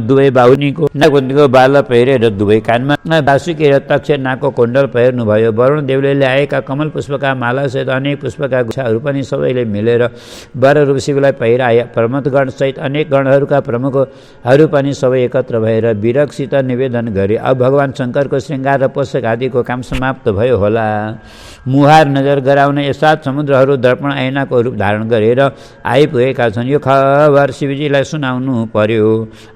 दुवै बाहुनीको नागुन्तीको बाला पहिरेर दुवै कानमा बासुकी र तक्ष नागको कुण्डल पहिर्नुभयो। वरुण देवले ल्याएका कमल पुष्पका मालासहित अनेक पुष्पका गुच्छाहरू पनि सबैले मिलेर वररूप शिवलाई पहिराए। पर्वतगण सहित अनेक गणहरू ग्रहहरूका प्रमुखहरू पनि सबै एकत्र भएर विरगसित निवेदन गरे, अब भगवान शङ्करको श्रृङ्गार र पोषक आदिको काम समाप्त भयो होला। मुहार नजर गराउन सात समुद्रहरू दर्पण ऐनाको रूप धारण गरेर आइपुगेका छन्। यो खबर शिवजीलाई सुनाउनु पर्यो।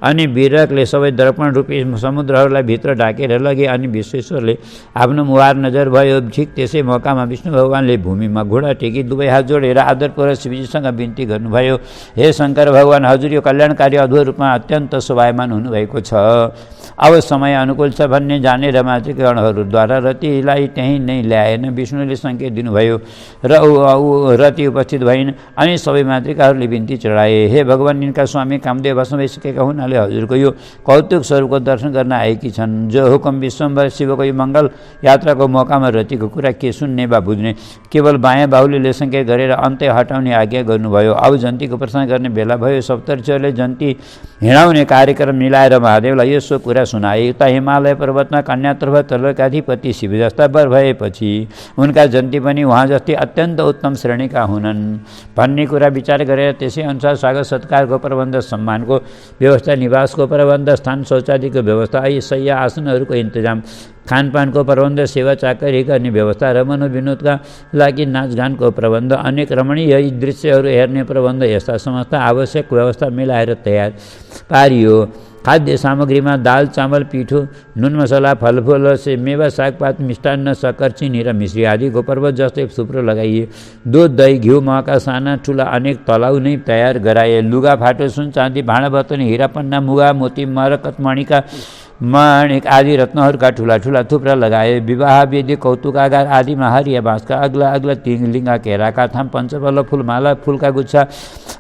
अनि विरगले सबै दर्पण रूपी समुद्रहरूलाई भित्र ढाकेर लगे अनि विश्वेश्वरले आफ्नो मुहार नजर भयो। ठिक त्यसै मौकामा विष्णु भगवानले भूमिमा घुँडा टेकी दुवै हात जोडेर आदरपूर्वक शिवजीसँग बिन्ती गर्नुभयो, हे शङ्कर भगवान, हजुर यो कल्याणकारी अद्भुत रूपमा अत्यन्त शोभायमान हुनुभएको छ। अब समय अनुकूल छ भन्ने जानेर मातृगणहरूद्वारा रतिलाई त्यहीँ नै ल्याएन विष्णुले सङ्केत दिनुभयो र रति उपस्थित भइन् अनि सबै मातृकाहरूले बिन्ती चढाए, हे भगवान, यिनका स्वामी कामदेव भस्म भइसकेका हुनाले हजुरको यो कौतुक स्वरूपको दर्शन गर्न आएकी छन्। जो हुकुम विश्वम्भर शिवको यो मङ्गल यात्राको मौकामा रतिको कुरा के सुन्ने वा बुझ्ने, केवल बायाँ बाहुलीले सङ्केत गरेर अन्त्य हटाउने आज्ञा गर्नुभयो। अब जन्तीको प्रश्न गर्ने बेला भयो। सप्तर्षिहरूले जन्ती हिँडाउने कार्यक्रम मिलाएर महादेवलाई यसो कुरा सुनाए। उता हिमालय पर्वतमा कन्यातर्फ त्रिलोकाधिपति शिव जस्ता वर भएपछि उनका जन्ती पनि उहाँ जस्तै अत्यन्त उत्तम श्रेणीका हुनन् भन्ने कुरा विचार गरेर त्यसै अनुसार स्वागत सत्कारको प्रबन्ध, सम्मानको व्यवस्था, निवासको प्रबन्ध, स्थान शौचादिको व्यवस्था, शय्या आसनहरूको इन्तजाम, खानपानको प्रबन्ध, सेवा चाकरी गर्ने व्यवस्था र मनोविनोदका लागि नाचगानको प्रबन्ध, अनेक रमणीय दृश्यहरू हेर्ने प्रबन्ध, यस्ता समस्त आवश्यक व्यवस्था मिलाएर तयार पारियो। खाद्य सामग्रीमा दाल, चामल, पिठो, नुन, मसला, फलफुल, मेवा, सागपात, मिष्टान्न, सक्खर, चिनी र मिश्री आदिको पर्वत जस्तै थुप्रो लगाइए। दुध, दही, घिउ, महका साना ठुला अनेक तलाउ नै तयार गराए। लुगा फाटो, सुन चाँदी, भाँडा बर्तन, हिरा पन्ना, मुगा, मोती, मरकत, मणिक आदि रत्नहरूका ठुला ठुला थुप्रा लगाए। विवाह वेदी, कौतुकागार आदिमा हरिया बाँसका अग्ला अग्ला लिङ्गा, केराका थाम, पञ्चपल्ल, फुलमाला, फुलका गुच्छा,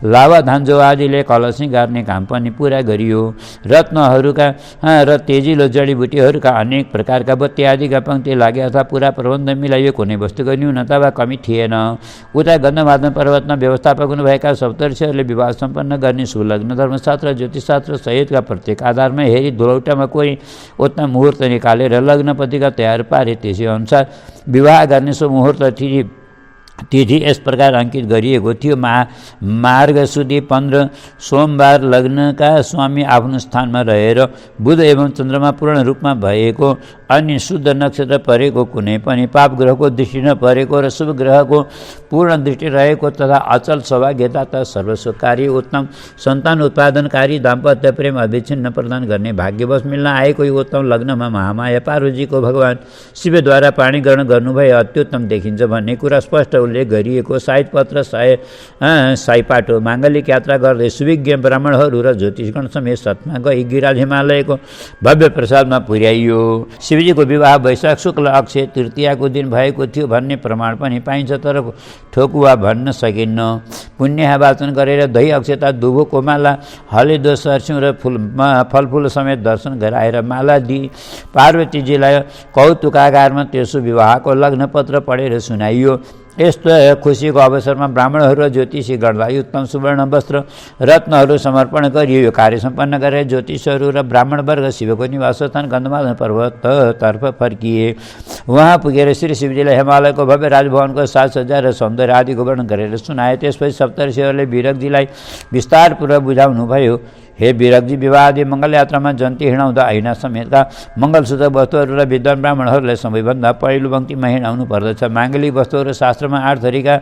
लावा, धान्जो आदिले कलसी गार्ने काम पनि पुरा गरियो। रत्नहरूका र तेजिलो जडीबुटीहरूका अनेक प्रकारका बत्ती आदिका पङ्क्ति लागे अथवा पुरा प्रबन्ध मिलाइयो। कुनै वस्तुको न्यूनता वा कमी थिएन। उता गन्धमादन पर्वतमा व्यवस्थापक हुनुभएका सप्तर्षिहरूले विवाह सम्पन्न गर्ने सुलग्न धर्मशास्त्र, ज्योतिषशास्त्र सहितका प्रत्येक आधारमा हेरी धुलौटामा कोही उतना मुहुर्त निकालेर लग्नपत्रिका तयार पारे। त्यसै अनुसार विवाह गर्ने सो मुहुर्त तिथि यस प्रकार अङ्कित गरिएको थियो। मार्ग सुदी 15 सोमबार लग्नका स्वामी आफ्नो स्थानमा रहेर बुध एवं चन्द्रमा पूर्ण रूपमा भएको अनि शुद्ध नक्षत्र परेको, कुनै पनि पाप ग्रहको दृष्टि नपरेको र शुभ ग्रहको पूर्ण दृष्टि रहेको तथा अचल सौभाग्यता, सर्वसुखकारी, उत्तम सन्तान उत्पादनकारी, दाम्पत्य प्रेम अविच्छिन्न प्रदान गर्ने भाग्यवश मिल्न आएको यो उत्तम लग्नमा महामाया पार्वतीको भगवान शिवद्वारा पाणी ग्रहण गर्नुभए अत्युत्तम देखिन्छ भन्ने कुरा स्पष्ट उल्लेख गरिएको। साइतपत्र साइपाटो माङ्गलिक यात्रा गर्दै सुविज्ञ ब्राह्मणहरू र ज्योतिषगण समेत सतमा गई गिरिराज हिमालयको भव्य प्रसादमा पुर्याइयो। शिवजीको विवाह वैशाख शुक्ल अक्षय तृतीयाको दिन भएको थियो भन्ने प्रमाण पनि पाइन्छ, तर ठोकुवा भन्न सकिन्न। पुण्य वाचन गरेर दही, अक्षता, दुभो, कोमाला, हलेदो, सर्स्यौँ र फलफुल समेत दर्शन गराएर माला दिई पार्वतीजीलाई कौतुकागारमा त्यसो विवाहको लग्नपत्र पढेर सुनाइयो। यस्तो खुसीको अवसरमा ब्राह्मणहरू र ज्योतिषीगणलाई उत्तम सुवर्ण वस्त्र रत्नहरू समर्पण गरियो। यो कार्य सम्पन्न गरेर ज्योतिषहरू र ब्राह्मणवर्ग शिवको निवास स्थान गन्धमादन पर्वततर्फ फर्किए। उहाँ पुगेर श्री शिवजीलाई हिमालयको भव्य राजभवनको साजसज्जा र सौन्दर्य आदिको वर्णन गरेर सुनाए। त्यसपछि सप्तर्षिहरूले विरगजीलाई विस्तारपूर्वक बुझाउनुभयो, हे विरगजी, विवाह आदि मङ्गल यात्रामा जन्ती हिँडाउँदा ऐना समेतका मङ्गलसूत्र वस्तुहरू र विद्वान ब्राह्मणहरूलाई सबैभन्दा पहिलो पङ्क्तिमा हिँडाउनु पर्दछ। माङ्गलिक वस्तुहरू शास्त्रमा 8 थरीका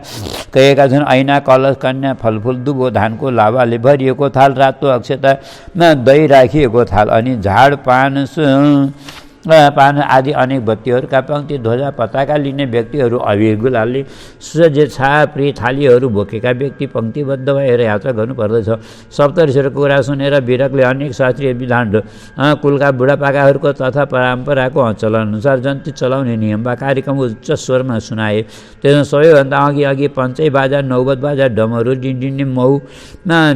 कहेका छन्। ऐना, कलश, कन्या, फलफुल, दुबो, धानको लावाले भरिएको थाल, रातो अक्षतामा दही राखिएको थाल अनि झाड, पान आदि अनेक बत्तीहरूका पङ्क्ति, ध्वजा, पताका लिने व्यक्तिहरू, अबिर गुलालले सुसज्जित छाप्री थालीहरू बोकेका व्यक्ति पङ्क्तिबद्ध भएर यात्रा गर्नुपर्दछ। सप्तर्षिहरूको कुरा सुनेर विरगले अनेक शास्त्रीय विधान कुलका बुढापाकाहरूको तथा परम्पराको चलनअनुसार जन्ती चलाउने नियम वा कार्यक्रम उच्च स्वरमा सुनाए। त्यसमा सबैभन्दा अघि पञ्चै बाजा, नौबत बाजा, डमरू, डिन्डिन्डी, महु,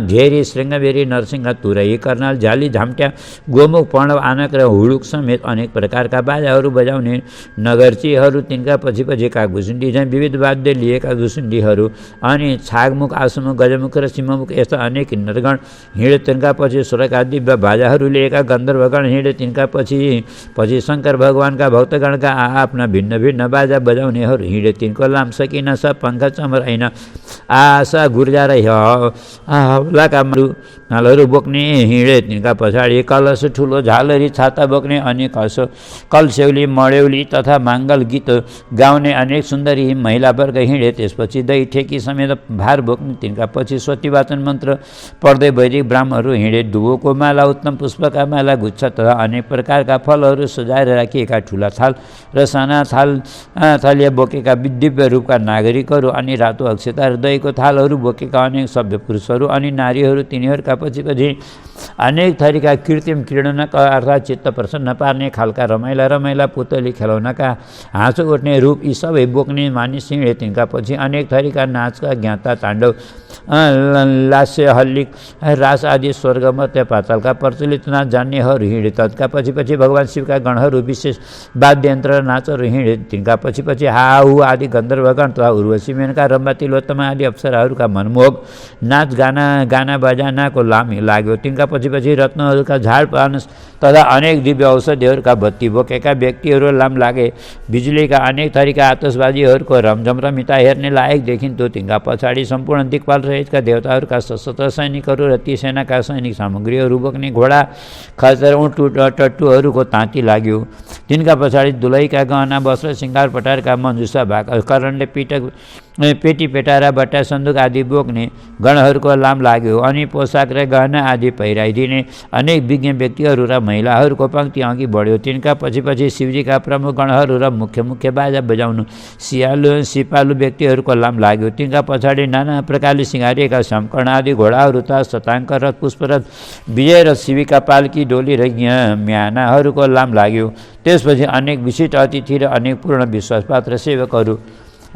घेरी, श्रृङ्गबेरी, नरसिंह, तुरही, कर्नाल, झाली, झाम्ट्या, गोमुख, पण्डव, आनक र हुडुक समेत अनेक प्रकारका बाजाहरू बजाउने नगरचीहरू, तिनका पछि पछिका घुसुन्डी झैँ विविध वाद्य लिएका घुसुन्डीहरू अनि छागमुख, आसमुख, गजमुख र सिंहमुख यस्ता अनेक किन्नरगण हिँडे। तिनका पछि स्वर्गका दिव्य बाजाहरू लिएका गन्धर्वगण हिँडे। तिनका पछि शङ्कर भगवानका भक्तगणका आफ्ना भिन्न भिन्न बाजा बजाउनेहरू हिँडे। तिनको लाम सकिन सब पङ्खा चमराइन आशा गुर्जा र हवलाका नालहरू बोक्ने हिँडे। तिनका पछाडि कलश, ठुलो झालरी, छाता बोक्ने अनि कलसेउली, मडेउली तथा माङ्गल गीत गाउने अनेक सुन्दरी महिला वर्ग हिँडे। त्यसपछि दही ठेकी समेत भार बोक्ने तिनका पछि स्वतिवाचन मन्त्र पढ्दै वैदिक ब्राह्मणहरू हिँडे। दुबोको माला, उत्तम पुष्पका माला, गुच्छा तथा अनेक प्रकारका फलहरू सजाएर राखिएका ठुला थाल र साना थालिया बोकेका दिव्य रूपका नागरिकहरू अनि रातो अक्षता र दहीको थालहरू बोकेका अनेक सभ्य पुरुषहरू अनि नारीहरू, तिनीहरूका पछि अनेक थरीका कृत्रिम क्रीडनका अर्थात् चित्त प्रसन्न पार्ने खालका रमाइला पुतली खेलौनाका हाँसो उठ्ने रूप यी सबै बोक्ने मानिस हिँडे। तिनका पछि अनेक थरीका नाचका ज्ञाता, ताण्डव, लास्य, हल्लिक, रास आदि स्वर्गमत्य पातालका प्रचलित नाच जान्नेहरू हिँडे। तत्का पछि भगवान शिवका गणहरू, विशेष वाद्ययन्त्र र नाचहरू हिँडे। तिनका पछि हाहु आदि गन्धर्वगण तथा उर्वशी, मेनका, रम्भा, तिलोत्तमा आदि अप्सराहरूका मनमोहक नाच गाना बजानाको लाम लाग्यो। तिनका पछि रत्नहरूका झाडपान तथा अनेक दिव्य औषधिहरूका बत्ती बोकेका व्यक्तिहरू लाम लागे। बिजुलीका अनेक थरीका आतसबाजीहरूको रमझमरमिता हेर्ने लायक देखिन्थ्यो। तिनका पछाडि सम्पूर्ण दिक्पाल सहितका देवताहरूका सशस्त्र सैनिकहरू र ती सेनाका सैनिक सामग्रीहरू बोक्ने घोडा, खच्चर, उँट, टट्टुहरूको ताँती लाग्यो। तिनका पछाडि दुलैका गहना, वस्त्र, सिङ्गार पटारका मन्जुसा, करणले पेटी, पेटारा, बट्टा, सन्दुक आदि बोक्ने गणहरूको लाम लाग्यो। अनि पोसाक र गहना आदि पहिराइदिने अनेक विज्ञ व्यक्तिहरू र महिलाहरूको पङ्क्ति अघि बढ्यो। तिनका पछि शिवजीका प्रमुख गणहरू र मुख्य बाजा बजाउनु सिपालु व्यक्तिहरूको लाम लाग्यो। तिनका पछाडि नाना प्रकारले सिँगारिएका सम्कर्ण आदि घोडाहरू तथा शताङ्क रथ, पुष्परथ, विजय रथ, शिविका पालकी, डोली र म्यानाहरूको लाम लाग्यो। त्यसपछि अनेक विशिष्ट अतिथि र अनेक पूर्ण विश्वासपात्र सेवकहरू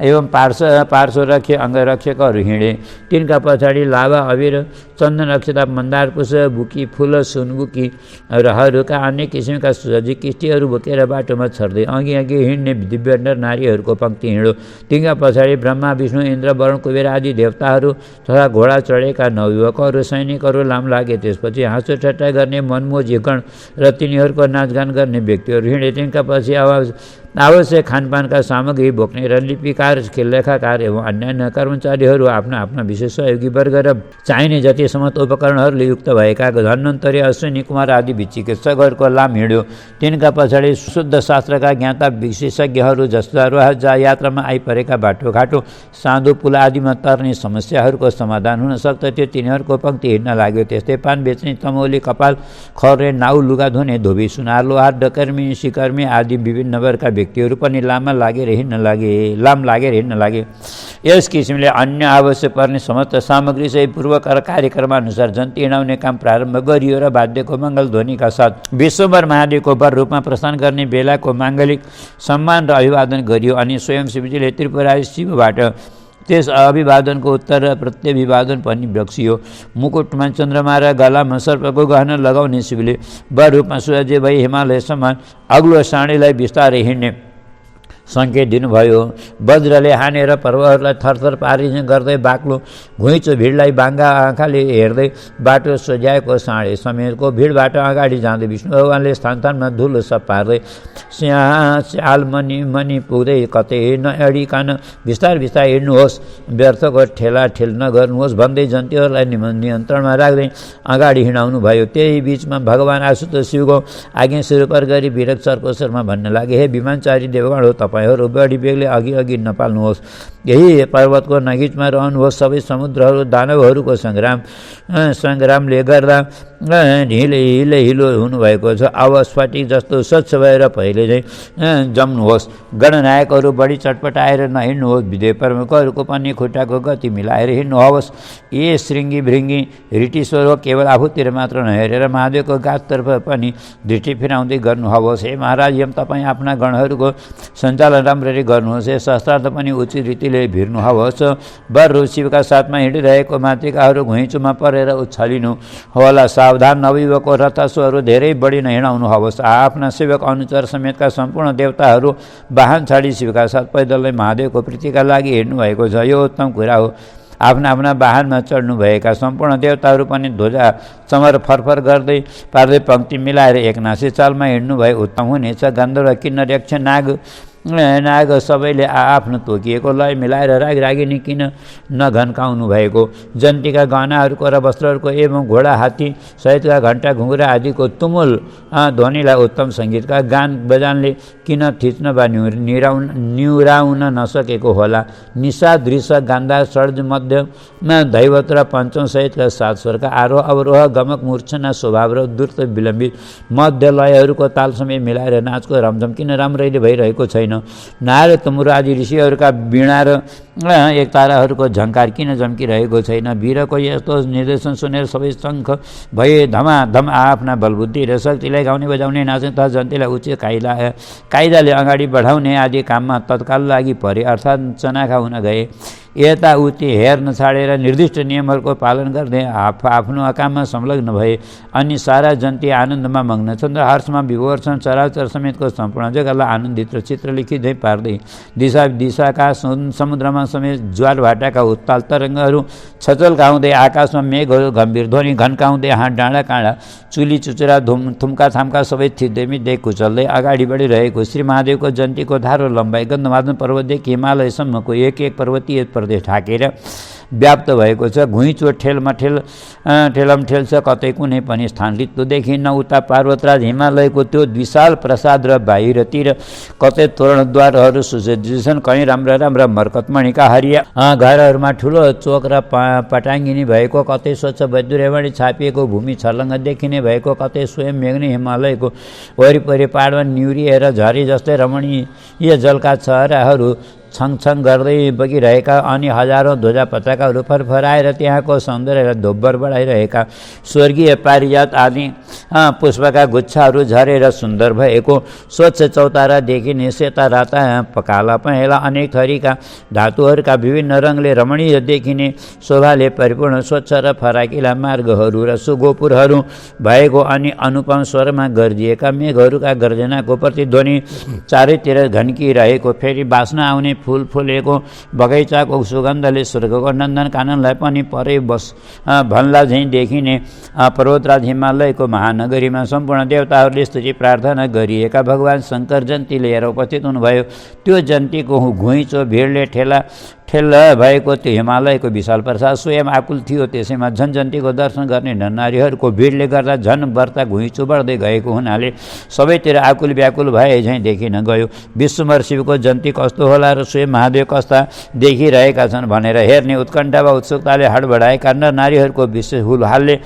एवं पार्श्वरक्षक अङ्गरक्षकहरू हिँडे। तिनका पछाडि लाभा, अबिर, चन्दन, अक्षता, मन्दार पुष्प, बुकी फुल, सुनबुकी रहरूका अनेक किसिमका सुसज्जित किस्तीहरू बोकेर बाटोमा छर्दै अघि हिँड्ने दिव्य नर नारीहरूको पङ्क्ति हिँड्यो। तिनका पछाडि ब्रह्मा, विष्णु, इन्द्र, वरुण, कुबेर आदि देवताहरू तथा घोडा चढेका नवयुवकहरू, सैनिकहरू लाम लागे। त्यसपछि हाँसो ठट्टा गर्ने मनमोजी गण र तिनीहरूको नाचगान गर्ने व्यक्तिहरू हिँडे। तिनका पछि आवश्यक खानपानका सामग्री बोक्ने र लिपिकार, लेखाकार एवं अन्य कर्मचारीहरू आफ्ना विशेष सहयोगी वर्ग र चाहिने जतिसम्म उपकरणहरूले युक्त भएका धन्वन्तरी, अश्विनी कुमार आदि चिकित्सकहरूको लाम हिँड्यो। तिनका पछाडि शुद्ध शास्त्रका ज्ञाता विशेषज्ञहरू जस्ता यात्रामा आइपरेका बाटोघाटो, साधु, पुल आदिमा तर्ने समस्याहरूको समाधान हुन सक्दथ्यो, तिनीहरूको पङ्क्ति हिँड्न लाग्यो। त्यस्तै पान बेच्ने, तमौली, कपाल खर्ने, नाउ, लुगा धुने, धोबी, सुनार, लोहार, डकर्मी, सिकर्मी आदि विभिन्न वर्गका व्यक्तिहरू पनि लाम लागेर हिँड्न लागे। यस किसिमले अन्य आवश्यक पर्ने समस्त सामग्री सहित पूर्व कार्यक्रमअनुसार जन्ती हिँडाउने काम प्रारम्भ गरियो र वाद्यको मङ्गल ध्वनिका साथ विश्वभर महादेवको वर रूपमा प्रस्थान गर्ने बेलाको माङ्गलिक सम्मान र अभिवादन गरियो। अनि स्वयं शिवजीले त्रिपुरारी शिवबाट त्यस अभिवादनको उत्तर प्रत्यभिवादन पनि बक्सियो। मुकुटमा चन्द्रमा र गलामा सर्पको गहना लगाउने शिवले वर रूपमा सुसज्जित भई हिमालयसम्म अग्लो साँडीलाई बिस्तारै हिँड्ने सङ्केत दिनुभयो। वज्रले हानेर पर्वहरूलाई थरथर पारिने गर्दै बाक्लो घुइँचो भिडलाई बाङ्गा आँखाले हेर्दै बाटो सोझ्याएको साँडे समेतको भिडबाट अगाडि जाँदै विष्णु भगवानले स्थानमा धुलो सब पार्दै स्याल मनी पुग्दै कतै नअडिकन बिस्तार हिँड्नुहोस्, व्यर्थको ठेला नगर्नुहोस् भन्दै जन्तीहरूलाई नियन्त्रणमा राख्दै अगाडि हिँडाउनु भयो। त्यही बिचमा भगवान आशुतोष शिवको आज्ञा सुरुपर गरी विरक चर्कोश्वरमा भन्न लागे, हे विमानचारी देवगण हो, तपाईँहरू बढी बेगले अघि नपाल्नुहोस्। यही पर्वतको नजिकमा रहनुहोस्। सबै समुद्रहरू दानवहरूको सङ्ग्रामले गर्दा हिलो हुनुभएको छ। अब स्फटिक जस्तो स्वच्छ भएर पहिले चाहिँ जम्नुहोस्। गणनायकहरू बढी चटपटाएर नहिँड्नुहोस्। विदेव प्रमुखहरूको पनि खुट्टाको गति मिलाएर हिँड्नुहोस्। ए श्रृङ्गी भृङ्गी रिटिश्वर हो, केवल आफूतिर मात्र नहेरेर महादेवको गाततर्फ पनि दृष्टि फिराउँदै गर्नुहोस्। हे महाराज, तपाईँ आफ्ना गणहरूको सञ्चालन राम्ररी गर्नुहोस्। यस शस्त्रार्थ पनि उचित रीतिले भिर्नुहोस्। वर शिवका साथमा हिँडिरहेको मातृकाहरू घुइँचोमा परेर उछलिनु होला। सावधान, नवयुवकको रथासुहरू धेरै बढी नहिँडाउनुहोस्। आफ्ना सेवक अनुचर समेतका सम्पूर्ण देवताहरू वाहन छाडी शिवका साथ पैदलै महादेवको प्रीतिका लागि हिँड्नुभएको छ। यो उत्तम कुरा हो। आफ्ना आफ्ना वाहनमा चढ्नुभएका सम्पूर्ण देवताहरू पनि ध्वजा चमर फरफर गर्दै पार्दै पङ्क्ति मिलाएर एकनासी चालमा हिँड्नु भए उत्तम हुनेछ। गन्धर्व, किन्नर, यक्ष, नाग सबैले आफ्नो तोकिएको लय मिलाएर रागिनी किन नघन्काउनु भएको? जन्तीका गहनाहरूको र वस्त्रहरूको एवं घोडा, हात्ती सहितका घण्टा, घुङ्गुरा आदिको तुमुल ध्वनिलाई उत्तम सङ्गीतका गान बजानले किन थिच्न वा निहुराउन नसकेको होला? निशा, दृश्य, गान्धार, षड्ज, मध्यमा दैवत र पञ्चम सहितका 7 स्वरका आरोह अवरोह, गमक, मूर्छना स्वभाव र द्रुत विलम्बित मध्य लयहरूको तालसमय मिलाएर नाचको रमझम किन राम्ररी भइरहेको छैन? नारद, तमुर आदि ऋषिहरूका वीणा र एकताराहरूको झङ्कार किन झम्किरहेको छैन? वीरको यस्तो निर्देशन सुनेर सबै शङ्ख भए धमाधम आफ्ना बलबुद्धि र शक्तिलाई गाउने बजाउने नाच्ने तथा जन्तीलाई उचित कायदाले अगाडि बढाउने आदि काममा तत्काल लागि परे, अर्थात् चनाखा हुन गए। यताउति हेर्न छाडेर निर्दिष्ट नियमहरूको पालन गर्दै आफ्नो काममा संलग्न भए। अनि सारा जन्ती आनन्दमा मग्न छन् र हर्षमा विभोर छन्। चराचर समेतको सम्पूर्ण जगतलाई आनन्दित र चित्रलिखित झैँ पार्दै दिशाका समुद्रमा समेत ज्वाल भाटाका उत्ताल तरङ्गहरू छचल्काउँदै, आकाशमा मेघहरू गम्भीर ध्वनि घन्काउँदै, हात डाँडा काँडा चुली चुचुरा थुम्का थाम्का सबै थिच्दै मिच्दै कुचल्दै अगाडि बढिरहेको श्री महादेवको जन्तीको धारो लम्बाइ गन्धमादन पर्वतदेखि हिमालयसम्मको एक पर्वतीय प्रदेश ढाकेर व्याप्त भएको छ। घुइँचो ठेलमठेल छ, कतै कुनै पनि स्थान रित्तो देखिन्न। उता पर्वतराज हिमालयको त्यो विशाल प्रसाद र बाहिरतिर कतै तोरणद्वारहरू सुसज्जित छन्। कहीँ राम्रा राम्रा मर्कतमणिका हरिया घरहरूमा ठुलो चोक र पटाङ्गिनी भएको, कतै स्वच्छ वैदुर्यमणि छापिएको भूमि छर्लङ्ग देखिने भएको, कतै स्वयं मेघ्ने हिमालयको वरिपरि पाहाडमा निहुरिएर झरी जस्तै रमणीय जलका चराहरू छङछङ गर्दै बगिरहेका, अनि हजारौँ ध्वजा पताकाहरू फरफराएर त्यहाँको सौन्दर्यलाई दोब्बर बढाइरहेका, स्वर्गीय पारिजात आदि पुष्पका गुच्छाहरू झरेर सुन्दर भएको, स्वच्छ चौतारा देखिने सेता राता काला पहेँला अनेक थरीका धातुहरूका विभिन्न रङले रमणीय देखिने शोभाले परिपूर्ण स्वच्छ र फराकिला मार्गहरू र सुगोपुरहरू भएको, अनि अनुपम स्वरमा गर्जिएका मेघहरूका गर्जनाको प्रतिध्वनि चारैतिर घन्किरहेको, फेरि बाँच्न आउने फूल फुलेको बगैँचाको सुगन्धले स्वर्गको नन्दन काननलाई पनि परै भन्ला झैँ देखिने, पर्वतराज हिमालयको महानगरीमा सम्पूर्ण देवताहरूले स्तुति प्रार्थना गरिएका भगवान् शङ्कर जन्ती लिएर उपस्थित हुनुभयो। त्यो जन्तीको घुइँचो भिडले ठेल्ल भएको त्यो हिमालयको विशाल प्रसाद स्वयं आकुल थियो। त्यसैमा झन् जन्तीको दर्शन गर्ने नरनारीहरूको भिडले गर्दा झन् बर्ता घुइँचो बढ्दै गएको हुनाले सबैतिर आकुल व्याकुल भए झैँ देखिन गयो। विश्वम्भर शिवको जन्ती कस्तो होला र स्वयं महादेव कस्ता देखिरहेका छन् भनेर हेर्ने उत्कण्ठा वा उत्सुकताले हडबडाएका नरनारीहरूको विशेष हुलहालले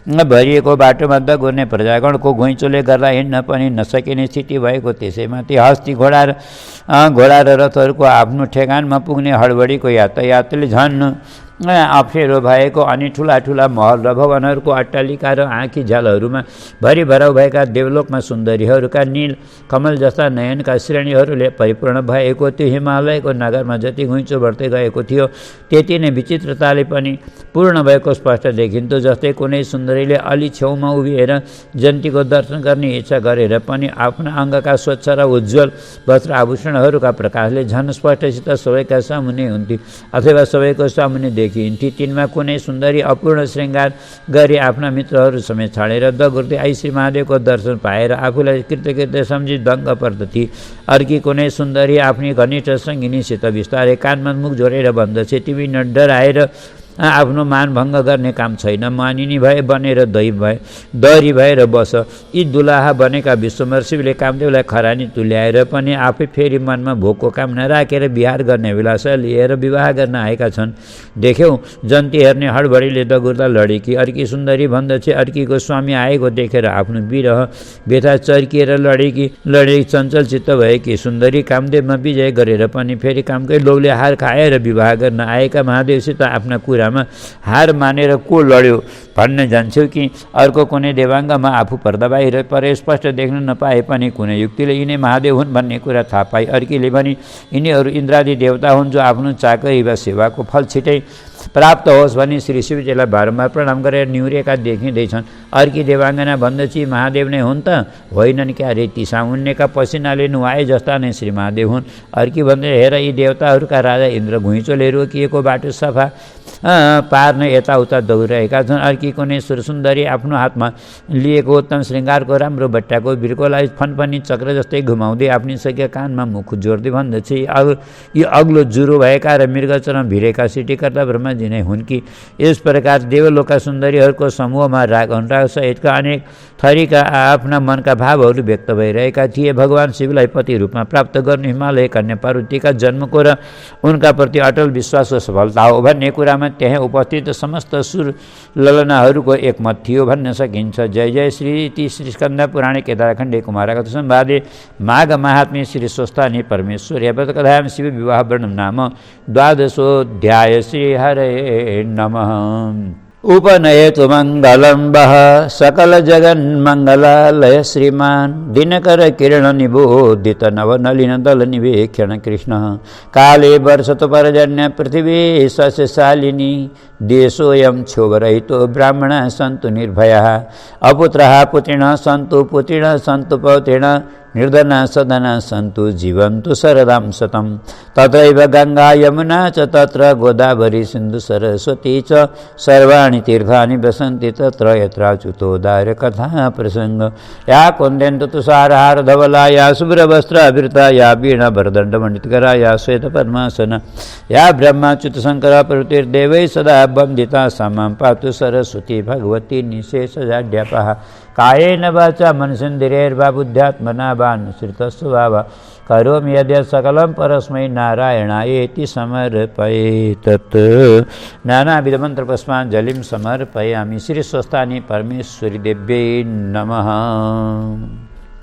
भरिएको बाटोमा दगुर्ने प्रजागणको घुइँचोले गर्दा हिँड्न पनि नसकिने स्थिति भएको। त्यसैमाथि हस्ती घोडा र रथहरूको आफ्नो ठेगानमा पुग्ने हडबडीको यातायातले झन् अप्ठ्यारो भएको, अनि ठुला ठुला महल र भवनहरूको अट्टालिका र आँखी झ्यालहरूमा भरिभराउ भएका देवलोकमा सुन्दरीहरूका नील कमल जस्ता नयनका श्रेणीहरूले परिपूर्ण भएको त्यो हिमालयको नगरमा जति घुइँचो बढ्दै गएको थियो त्यति नै विचित्रताले पनि पूर्ण भएको स्पष्ट देखिन्थ्यो। जस्तै कुनै सुन्दरीले अलि छेउमा उभिएर जन्तीको दर्शन गर्ने इच्छा गरेर पनि आफ्ना अङ्गका स्वच्छ र उज्जवल वस्त्र आभूषणहरूका प्रकाशले झन् स्पष्टसित सबैका सामुन्ने हुन्थे अथवा सबैको सामुन्ने देखिन्थे। तिनमा कुनै सुन्दरी अपूर्ण श्रृङ्गार गरी आफ्ना मित्रहरू समेत छाडेर दगुर्दै आई श्री महादेवको दर्शन पाएर आफूलाई कृतकृत्य सम्झी दङ्ग पर्दथे। अर्की कुनै सुन्दरी आफ्नी घनिष्ठ सङ्गिनीसित बिस्तारै कानमा मुख जोडेर भन्दछे, तिमी डराएर आफ्नो मानभङ्ग गर्ने काम छैन, मानिनी भए बनेर दरी भएर बस। यी दुलाहा बनेका विश्वम्भर शिवले कामदेवलाई खरानी तुल्याएर पनि आफै फेरि मनमा भोकको कामना राखेर विहार गर्ने विलासा लिएर विवाह गर्न आएका छन्। देख्यौ जन्ती हेर्ने हडबडीले दगुर्दा लडेकी अर्की सुन्दरी भन्दछे, अर्कीको स्वामी आएको देखेर आफ्नो विरह व्यथा चर्किएर लडेकी चञ्चल चित्त भएकी सुन्दरी कामदेवमा विजय गरेर पनि फेरि कामकै लोभले हार खाएर विवाह गर्न आएका महादेवसित आफ्ना कुरा कुरामा हार मानेर को लड्यो भन्न जान्छौ कि अर्को कुनै देवाङ्गमा आफू पर्दा बाहिर परे स्पष्ट देख्न नपाए पनि कुनै युक्तिले यिनै महादेव हुन् भन्ने कुरा थाहा पाए। अर्कीले भने यिनीहरू इन्द्रादि देवता हुन् जो आफ्नो चाकरी वा सेवाको फल छिटै प्राप्त होस् भनी श्री शिवजीलाई बारम्बार प्रणाम गरेर निहुरेका देखिँदैछन्। अर्की देवाङ्गना भन्दछी महादेव नै हुन् त होइनन् क्या रे, ती सामुन्नेका पसिनाले नुहाए जस्ता नै श्री महादेव हुन्। अर्की भन्दै हेर यी देवताहरूका राजा इन्द्र घुइँचोले रोकिएको बाटो सफा पार्न यताउता दौडिरहेका छन्। अर्की कुनै सुरसुन्दरी आफ्नो हातमा लिएको उत्तम श्रृङ्गारको राम्रो बट्टाको बिर्कोलाई फनफनी चक्र जस्तै घुमाउँदै आफ्नी सकिया कानमा मुख जोड्दै भन्दछे यी अग्लो जुरो भएका र मृगचरण भिरेका सिटीकर्ता ब्रह्माजी नै हुन् कि। यस प्रकार देवलोका सुन्दरीहरूको समूहमा राग अनुराग सहितका अनेक थरीका आफ्ना मनका भावहरू व्यक्त भइरहेका थिए। भगवान शिवलाई पति रूपमा प्राप्त गर्नु हिमालय कन्या पार्वतीका जन्मको र उनका प्रति अटल विश्वासको सफलता हो भन्ने कुरामा त्यहाँ उपस्थित समस्त सुर ललनाहरूको एकमत थियो भन्न सकिन्छ। जय जय श्री ती श्री स्कन्द पुराणे केदारखण्डे कुमारगत संवादे माघ महात्म्य श्री स्वस्थानी परमेश्वर यावत कथायां शिव विवाह वर्णन नाम द्वादशोऽध्याय। श्री हरे नमः। उपनयतु मङ्गलं वः सकल जगन्मङ्गलालय श्रीमान् दिनकर किरण निबोधित नवनलिन दल निवेक्षण कृष्ण काले वर्षतु पर्जन्य पृथिवी सस्यशालिनी देशोऽयं क्षोभरहितो ब्राह्मणाः सन्तु निर्भयाः अपुत्राः पुत्रिणः सन्तु पुत्रिणः सन्तु पौत्रिणः निर्धना सदना सन्तु जीवन्तु शरदां शतं तत्रैव गङ्गा यमुना च तत्र गोदावरी सिन्धु सरस्वती च सर्वाणि तीर्थानि वसन्ति तत्र यत्राच्युतोदार कथा प्रसंग या कुन्देन्दु तुषारहार धवला या शुभ्रवस्त्रावृता या वीणाभरदण्डमण्डितकरा या श्वेतपद्मासना या ब्रह्माच्युत शङ्कर प्रभृतिर्देवैः सदा वन्दिता सा मां पातु सरस्वती भगवती निशेषजाड्यापहा कायेन वाचा मनसेन्द्रियैर्वा बुद्ध्यात्मना वानुसृतस्वभावा करोमि यद्यत् सकलं परस्मै नारायणायेति समर्पयेत्। नानाविधमन्त्रपुष्पाञ्जलिं समर्पयामि। श्री स्वस्थानी परमेश्वरी देव्यै नमः।